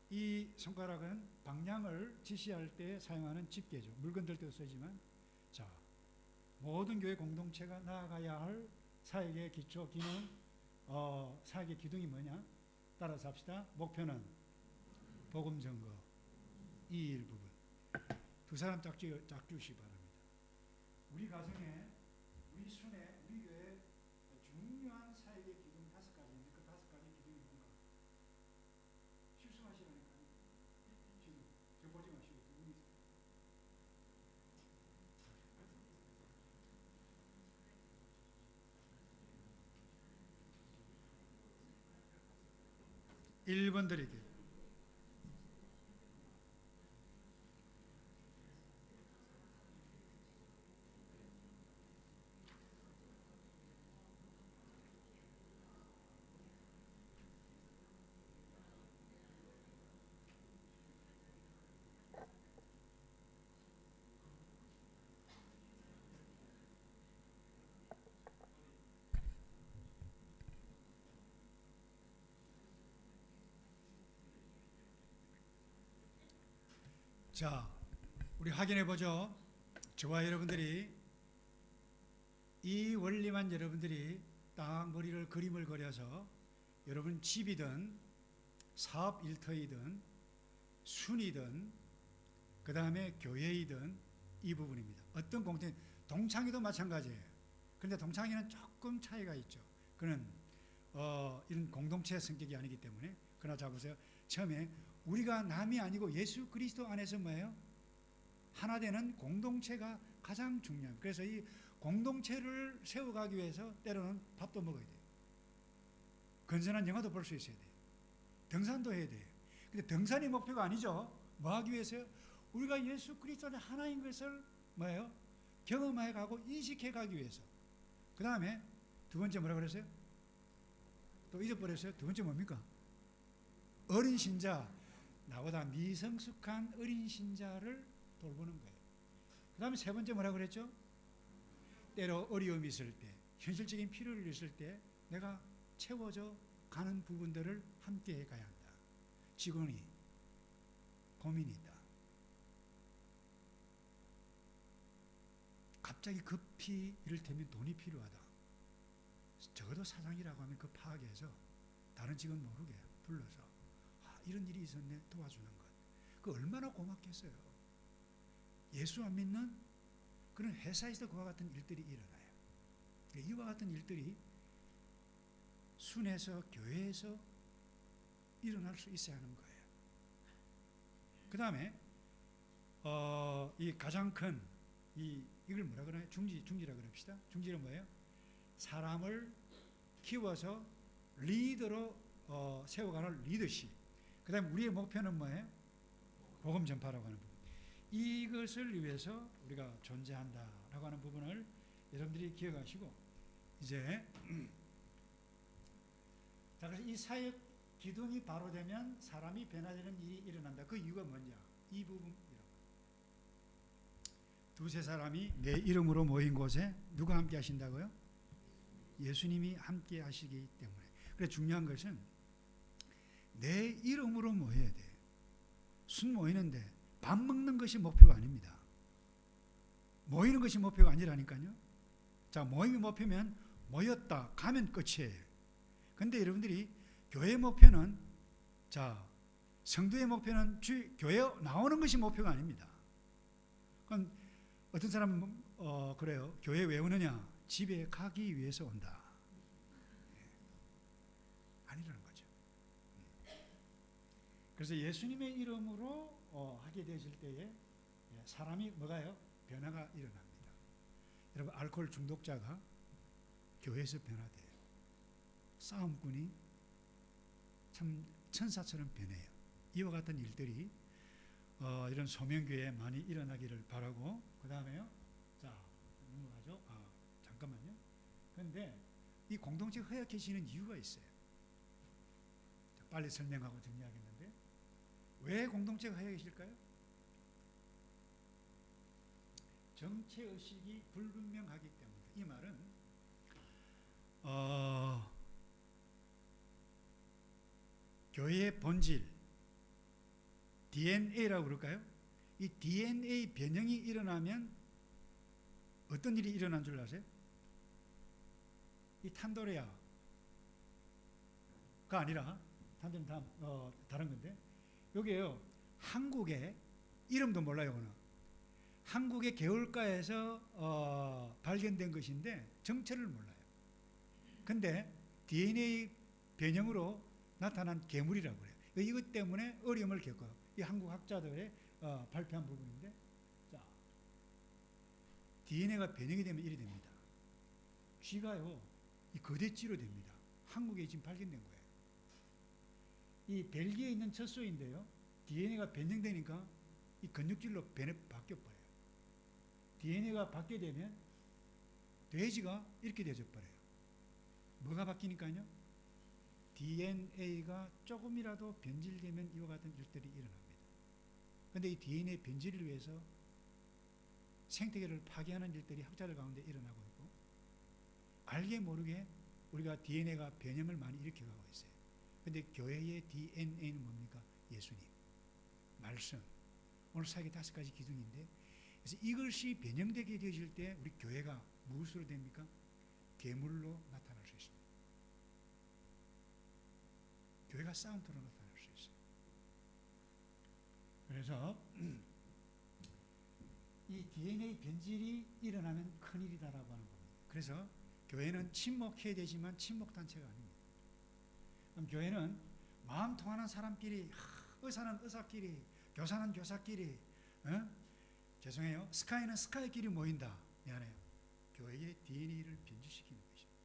이 손가락은 방향을 지시할 때 사용하는 집게죠. 물건 들 때도 쓰지만, 자, 모든 교회 공동체가 나아가야 할 사역의 기초 기능, 사역의 기둥이 뭐냐? 따라서 합시다. 목표는 복음 전거, 이 일부분. 두 사람 짝 주시기 바랍니다. 우리 가정에, 우리 순에, 우리 교회 중요한 사역의 기둥 5가지인데, 그 5가지 기둥이 뭔가? 실수하시라니까요. 기둥. 저 보지 마시고 두 분이. (1번) 드릴게요. 자, 우리 확인해 보죠. 저와 여러분들이 이 원리만 여러분들이 딱 머리를 그림을 그려서 여러분 집이든 사업 일터이든 순이든 그 다음에 교회이든 이 부분입니다. 어떤 동창회도 마찬가지예요. 그런데 동창회는 조금 차이가 있죠. 그는 이런 공동체 성격이 아니기 때문에. 그러나 자 보세요. 처음에 우리가 남이 아니고 예수 그리스도 안에서 뭐예요? 하나 되는 공동체가 가장 중요합니다. 그래서 이 공동체를 세워가기 위해서 때로는 밥도 먹어야 돼요. 건전한 영화도 볼 수 있어야 돼요. 등산도 해야 돼요. 근데 등산이 목표가 아니죠. 뭐 하기 위해서요? 우리가 예수 그리스도 안에 하나인 것을 뭐예요? 경험해 가고 인식해 가기 위해서. 그 다음에 두 번째 뭐라 그랬어요? 또 잊어버렸어요. 두 번째 뭡니까? 어린 신자, 나보다 미성숙한 어린 신자를 돌보는 거예요. 그 다음에 세 번째 뭐라 그랬죠? 때로 어려움이 있을 때, 현실적인 필요를 있을 때 내가 채워져 가는 부분들을 함께 가야 한다. 직원이 고민이 있다. 갑자기 급히 이를테면 돈이 필요하다. 적어도 사장이라고 하면 그 파악해서 다른 직원 모르게 불러서 이런 일이 있었네 도와주는 것. 그 얼마나 고맙겠어요. 예수 안 믿는 그런 회사에서 그와 같은 일들이 일어나요. 이와 같은 일들이 순에서 교회에서 일어날 수 있어야 하는 거예요. 그 다음에 이 가장 큰 이걸 뭐라 그러나요? 중지라 그럽시다. 중지는 뭐예요? 사람을 키워서 리더로 세워가는 리더십. 그 다음에 우리의 목표는 뭐예요? 복음 전파라고 하는 부분. 이것을 위해서 우리가 존재한다라고 하는 부분을 여러분들이 기억하시고 이제 자, 그래서 이 사역 기둥이 바로 되면 사람이 변화되는 일이 일어난다. 그 이유가 뭐냐? 이 부분이라고. 두세 사람이 내 이름으로 모인 곳에 누가 함께 하신다고요? 예수님이 함께 하시기 때문에. 그래서 중요한 것은 내 이름으로 모여야 돼. 순 모이는데 밥 먹는 것이 목표가 아닙니다. 모이는 것이 목표가 아니라니까요. 자, 모임이 목표면 모였다 가면 끝이에요. 근데 여러분들이 교회 목표는 성도의 목표는 교회 나오는 것이 목표가 아닙니다. 그럼 어떤 사람은 그래요. 교회 왜 오느냐? 집에 가기 위해서 온다. 아니라는 거죠. 그래서 예수님의 이름으로 하게 되실 때에 사람이 뭐가요? 변화가 일어납니다. 여러분 알코올 중독자가 교회에서 변화돼요. 싸움꾼이 참 천사처럼 변해요. 이와 같은 일들이 이런 소명교회에 많이 일어나기를 바라고 그 다음에요. 자 넘어가죠. 잠깐만요. 그런데 이 공동체 허약해지는 이유가 있어요. 빨리 설명하고 정리하겠는데 왜 공동체가 허약해질까요? 정체의식이 불분명하기 때문입니다. 이 말은 교회의 본질 DNA라고 그럴까요? 이 DNA 변형이 일어나면 어떤 일이 일어난 줄 아세요? 이 탄도레아가 아니라 탄도레아는 다른 건데 여기에요. 한국의 이름도 몰라요. 그는 한국의 개울가에서 발견된 것인데 정체를 몰라요. 근데 DNA 변형으로 나타난 괴물이라고 그래요. 이것 때문에 어려움을 겪어요. 이 한국 학자들의 발표한 부분인데, 자, DNA가 변형이 되면 이리 됩니다. 쥐가요, 이 거대쥐로 됩니다. 한국에 지금 발견된 거예요. 이 벨기에 있는 젖소인데요, DNA가 변형되니까 이 근육질로 바뀌어버려요. DNA가 바뀌게 되면 돼지가 이렇게 되어버려요. 뭐가 바뀌니까요? DNA가 조금이라도 변질되면 이와 같은 일들이 일어납니다. 그런데 이 DNA 변질을 위해서 생태계를 파괴하는 일들이 학자들 가운데 일어나고 있고 알게 모르게 우리가 DNA가 변형을 많이 일으켜가고 있어요. 그런데 교회의 DNA는 뭡니까? 예수님, 말씀. 오늘 사역의 5가지 기둥인데, 그래서 이것이 변형되게 되어질 때 우리 교회가 무엇으로 됩니까? 괴물로 나타날 수 있습니다. 교회가 사운드로 나타날 수 있어요. 그래서 이 DNA 변질이 일어나면 큰일이다라고 하는 겁니다. 그래서 교회는 침묵해야 되지만 침묵단체가 아닙니다. 그럼 교회는 마음 통하는 사람끼리, 의사는 의사끼리, 교사는 교사끼리, 죄송해요, 스카이는 스카이끼리 모인다. 미안해요. 교회의 DNA를 변질시키는 것입니다.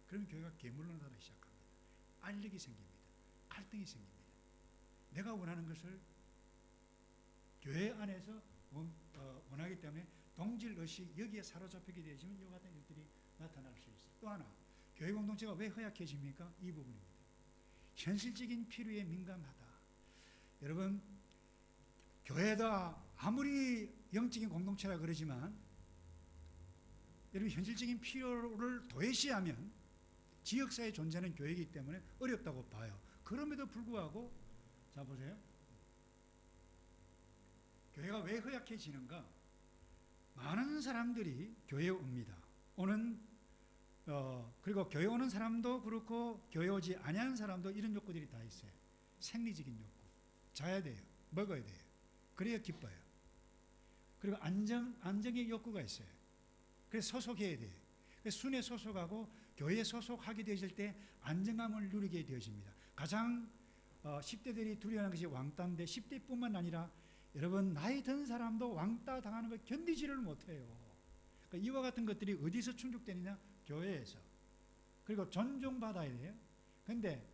그럼 교회가 괴물로 나타나기 시작합니다. 알력이 생깁니다. 갈등이 생깁니다. 내가 원하는 것을 교회 안에서 원하기 때문에 동질의식 여기에 사로잡히게 되시면 이와 같은 일들이 나타날 수 있어요. 또 하나, 교회 공동체가 왜 허약해집니까? 이 부분입니다. 현실적인 필요에 민감하다. 여러분, 교회다 아무리 영적인 공동체라 그러지만 여러분, 현실적인 필요를 도외시하면 지역사회 존재하는 교회이기 때문에 어렵다고 봐요. 그럼에도 불구하고, 자 보세요. 교회가 왜 허약해지는가? 많은 사람들이 교회에 옵니다. 그리고 교회 오는 사람도 그렇고 교회 오지 아니하는 사람도 이런 욕구들이 다 있어요. 생리적인 욕구. 자야 돼요. 먹어야 돼요. 그래야 기뻐요. 그리고 안정의 욕구가 있어요. 그래서 소속해야 돼요. 그래서 순회 소속하고 교회에 소속하게 되어질 때 안정감을 누리게 되어집니다. 가장 10대들이 두려워하는 것이 왕따인데 10대뿐만 아니라 여러분, 나이 든 사람도 왕따 당하는 걸 견디지를 못해요. 그러니까 이와 같은 것들이 어디서 충족되느냐? 교회에서. 그리고 존중받아야 돼요. 근데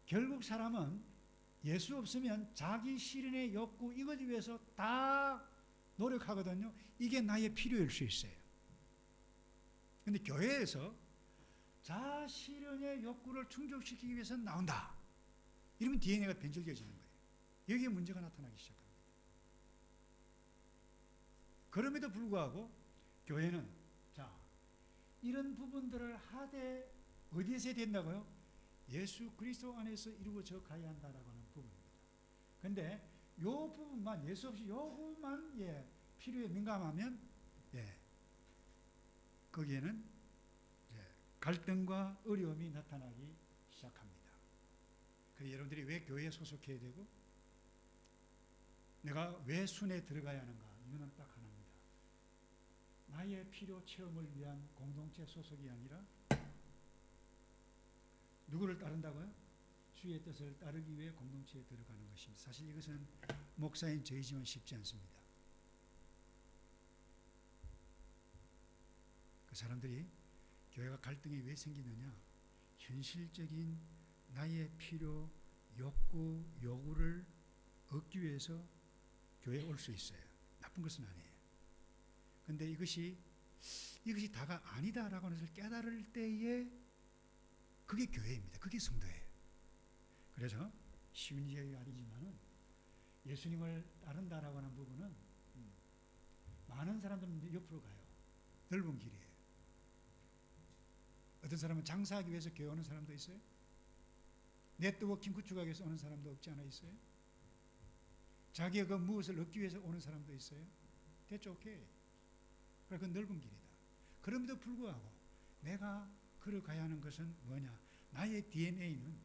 결국 사람은 예수 없으면 자기 실현의 욕구 이것 위해서 다 노력하거든요. 이게 나의 필요일 수 있어요. 근데 교회에서 자 실현의 욕구를 충족시키기 위해서 나온다. 이러면 DNA가 변질되어지는 거예요. 여기에 문제가 나타나기 시작합니다. 그럼에도 불구하고 교회는 이런 부분들을 하되 어디에서 해야 된다고요? 예수 그리스도 안에서 이루어져 가야 한다라고 하는 부분입니다. 그런데 이 부분만, 예수 없이 이 부분만 필요에 민감하면 거기에는 갈등과 어려움이 나타나기 시작합니다. 그래서 여러분들이 왜 교회에 소속해야 되고 내가 왜 순회에 들어가야 하는가? 이유는 딱 하나입니다. 나의 필요 체험을 위한 공동체 소속이 아니라 누구를 따른다고요? 주의 뜻을 따르기 위해 공동체에 들어가는 것입니다. 사실 이것은 목사인 저희지만 쉽지 않습니다. 그 사람들이 교회가 갈등이 왜 생기느냐? 현실적인 나의 필요, 욕구, 요구를 얻기 위해서 교회에 올 수 있어요. 나쁜 것은 아니에요. 그런데 이것이 다가 아니다라고 하는 것을 깨달을 때에 그게 교회입니다. 그게 성도예요. 그래서 쉬운 이야기가 아니지만은 예수님을 따른다라고 하는 부분은 많은 사람들은 옆으로 가요. 넓은 길이에요. 어떤 사람은 장사하기 위해서 교회 오는 사람도 있어요. 네트워킹 구축하기 위해서 오는 사람도 없지 않아 있어요. 자기가 그 무엇을 얻기 위해서 오는 사람도 있어요. That's okay. 그 넓은 길이다. 그럼에도 불구하고 내가 걸어가야 하는 것은 뭐냐? 나의 DNA는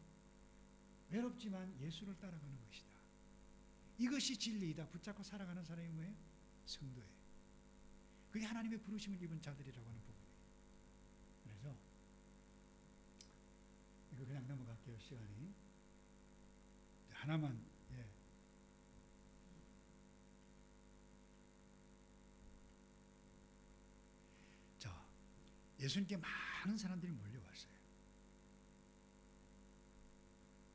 외롭지만 예수를 따라가는 것이다. 이것이 진리이다. 붙잡고 살아가는 사람이 뭐예요? 성도예요. 그게 하나님의 부르심을 입은 자들이라고 하는 부분이에요. 그래서 이거 그냥 넘어갈게요. 시간이 하나만. 예수님께 많은 사람들이 몰려왔어요.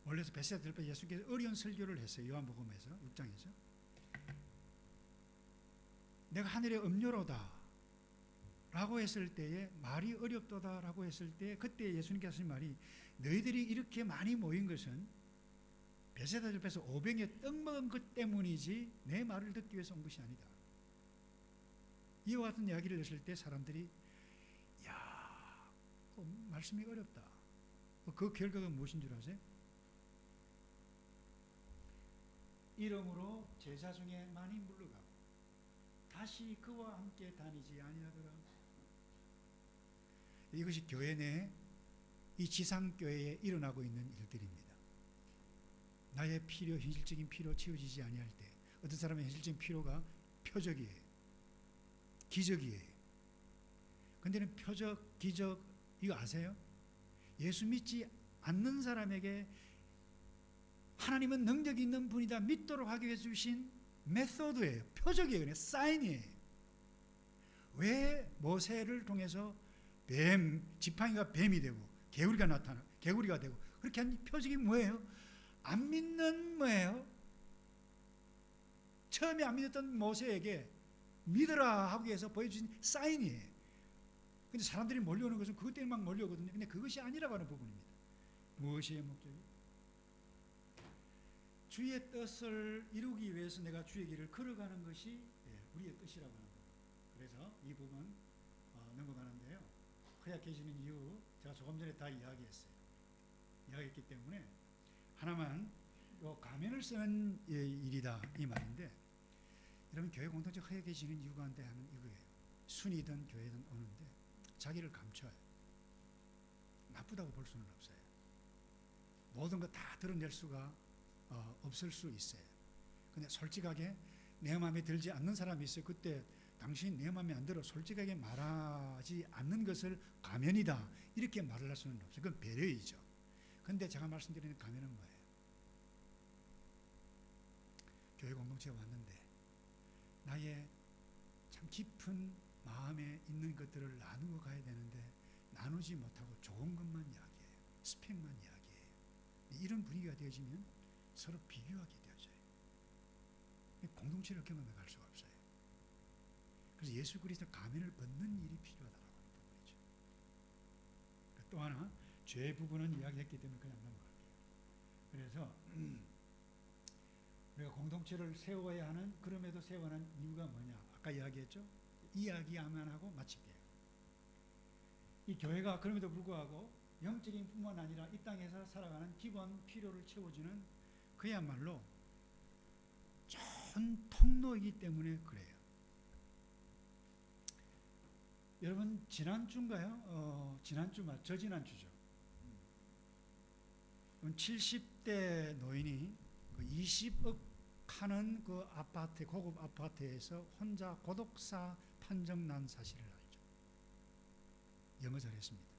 몰려서 베세다 들판에 예수님께서 어려운 설교를 했어요. 요한복음에서 6장에서 내가 하늘의 음료로다 라고 했을 때에 말이 어렵도다 라고 했을 때 그때 예수님께서 하신 말이 너희들이 이렇게 많이 모인 것은 베세다 들판에서 500여 떡 먹은 것 때문이지 내 말을 듣기 위해서 온 것이 아니다. 이와 같은 이야기를 했을 때 사람들이 말씀이 어렵다. 그 결과가 무엇인 줄 아세요? 이름으로 제자 중에 많이 물러가고 다시 그와 함께 다니지 아니하더라. 이것이 교회 내 이 지상교회에 일어나고 있는 일들입니다. 나의 필요, 현실적인 필요 채워지지 아니할 때 어떤 사람의 현실적인 필요가 표적이에요. 기적이에요. 근데는 표적, 기적 이거 아세요? 예수 믿지 않는 사람에게 하나님은 능력 있는 분이다 믿도록 하기 위해 주신 메소드예요. 표적이에요. 그냥 사인이에요. 왜 모세를 통해서 지팡이가 뱀이 되고 개구리가 되고 그렇게 한 표적이 뭐예요? 안 믿는 뭐예요? 처음에 안 믿었던 모세에게 믿으라 하기 위해서 보여주신 사인이에요. 근데 사람들이 몰려오는 것은 그것 때문에 막 몰려오거든요. 근데 그것이 아니라고 하는 부분입니다. 무엇이 목적이? 주의 뜻을 이루기 위해서 내가 주의 길을 걸어가는 것이 우리의 뜻이라고 하는 거예요. 그래서 이 부분 넘어가는데요. 허약해지는 이유 제가 조금 전에 다 이야기했기 때문에 하나만 가면을 쓰는 일이다 이 말인데, 여러분 교회 공동체 허약해지는 이유 가운데 하는 이거예요. 순이든 교회든 오는데 자기를 감춰요. 나쁘다고 볼 수는 없어요. 모든 거 다 드러낼 수가 없을 수 있어요. 근데 솔직하게 내 마음에 들지 않는 사람이 있어요. 그때 당신 내 마음에 안 들어 솔직하게 말하지 않는 것을 가면이다 이렇게 말을 할 수는 없어요. 그건 배려이죠. 근데 제가 말씀드리는 가면은 뭐예요? 교회 공동체에 왔는데 나의 참 깊은 마음에 있는 것들을 나누어 가야 되는데 나누지 못하고 좋은 것만 이야기해요. 스펙만 이야기해요. 이런 분위기가 되어지면 서로 비교하게 되어져요. 공동체를 경험해 갈 수가 없어요. 그래서 예수 그리스도 가면을 벗는 일이 필요하다고 하는 부분이죠. 또 하나 죄 부분은 이야기했기 때문에 그냥 넘어갈게요. 그래서 우리가 공동체를 세워야 하는, 그럼에도 세워야 하는 이유가 뭐냐? 아까 이야기했죠? 이야기하면 하고 마칠게요. 이 교회가 그럼에도 불구하고 영적인 뿐만 아니라 이 땅에서 살아가는 기본 필요를 채워주는 그야말로 좋은 통로이기 때문에 그래요. 여러분 지난주인가요? 저지난주죠. 70대 노인이 20억 하는 그 아파트, 고급 아파트에서 혼자 고독사 판정 난 사실을 알죠. 영어 잘했습니다.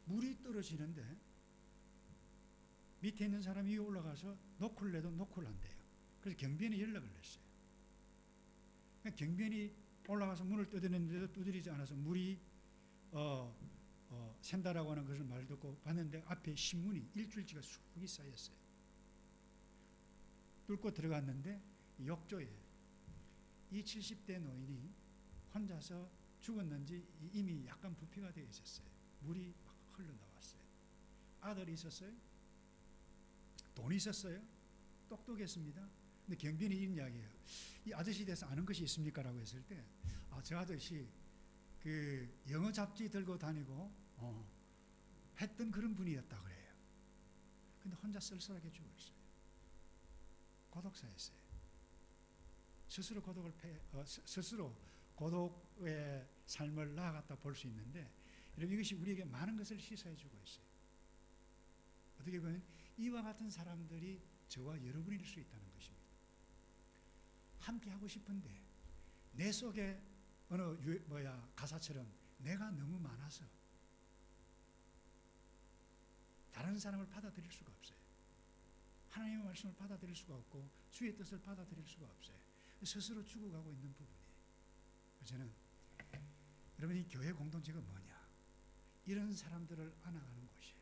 물이 떨어지는데 밑에 있는 사람이 위에 올라가서 노크를 내도 노크를 안 돼요. 그래서 경비원이 연락을 냈어요. 경비원이 올라가서 문을 두드렸는데도 두드리지 않아서 물이 샌다라고 하는 것을 말 듣고 봤는데 앞에 신문이 일주일치가 수북이 쌓였어요. 뚫고 들어갔는데 욕조에 이 70대 노인이 혼자서 죽었는지 이미 약간 부패가 되어 있었어요. 물이 막 흘러나왔어요. 아들이 있었어요. 돈이 있었어요. 똑똑했습니다. 근데 경비원이 이런 이야기예요. 이 아저씨에 대해서 아는 것이 있습니까? 라고 했을 때 저 아저씨 그 영어 잡지 들고 다니고 했던 그런 분이었다 그래요. 근데 혼자 쓸쓸하게 죽었어요. 고독사였어요. 스스로 고독의 삶을 나아갔다 볼 수 있는데, 여러분 이것이 우리에게 많은 것을 시사해 주고 있어요. 어떻게 보면 이와 같은 사람들이 저와 여러분일 수 있다는 것입니다. 함께 하고 싶은데 내 속에 가사처럼 내가 너무 많아서 다른 사람을 받아들일 수가 없어요. 하나님의 말씀을 받아들일 수가 없고 주의 뜻을 받아들일 수가 없어요. 스스로 죽어가고 있는 부분이에요. 저는 여러분이 교회 공동체가 뭐냐? 이런 사람들을 안아가는 곳이에요.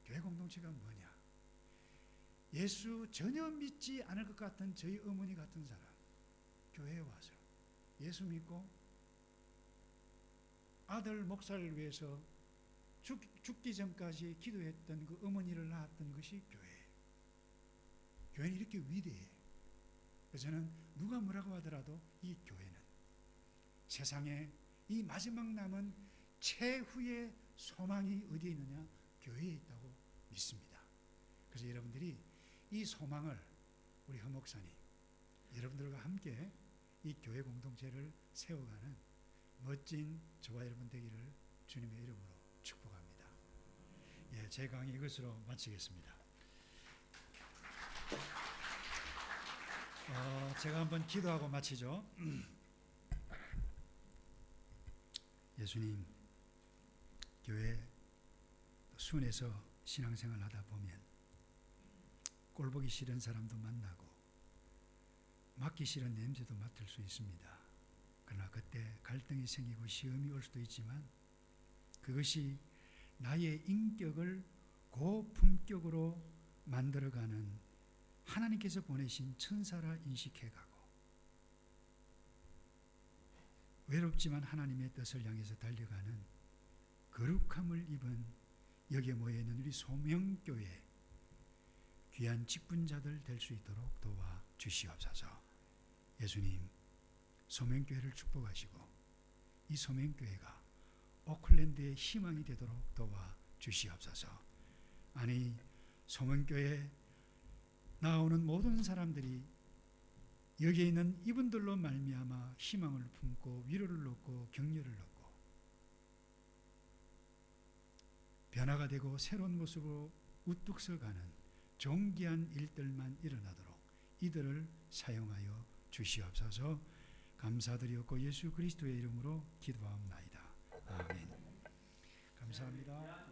교회 공동체가 뭐냐? 예수 전혀 믿지 않을 것 같은 저희 어머니 같은 사람, 교회에 와서 예수 믿고 아들 목사를 위해서 죽기 전까지 기도했던 그 어머니를 낳았던 것이 교회예요. 교회는 이렇게 위대해요. 그래서 저는 누가 뭐라고 하더라도 이 교회는 세상에 이 마지막 남은 최후의 소망이 어디에 있느냐? 교회에 있다고 믿습니다. 그래서 여러분들이 이 소망을 우리 허 목사님 여러분들과 함께 이 교회 공동체를 세워가는 멋진 저와 여러분 되기를 주님의 이름으로 축복합니다. 예, 제 강의 이것으로 마치겠습니다. 제가 한번 기도하고 마치죠. 예수님, 교회 순에서 신앙생활 하다 보면 꼴보기 싫은 사람도 만나고 맡기 싫은 냄새도 맡을 수 있습니다. 그러나 그때 갈등이 생기고 시험이 올 수도 있지만 그것이 나의 인격을 고품격으로 만들어가는 하나님께서 보내신 천사라 인식해가고 외롭지만 하나님의 뜻을 향해서 달려가는 거룩함을 입은 여기에 모여있는 우리 소명교회 귀한 직분자들 될 수 있도록 도와 주시옵소서. 예수님, 소명교회를 축복하시고 이 소명교회가 오클랜드의 희망이 되도록 도와 주시옵소서. 아니, 소명교회 나오는 모든 사람들이 여기에 있는 이분들로 말미암아 희망을 품고 위로를 얻고 격려를 얻고 변화가 되고 새로운 모습으로 우뚝 서가는 존귀한 일들만 일어나도록 이들을 사용하여 주시옵소서. 감사드리옵고 예수 그리스도의 이름으로 기도하옵나이다. 아멘. 감사합니다.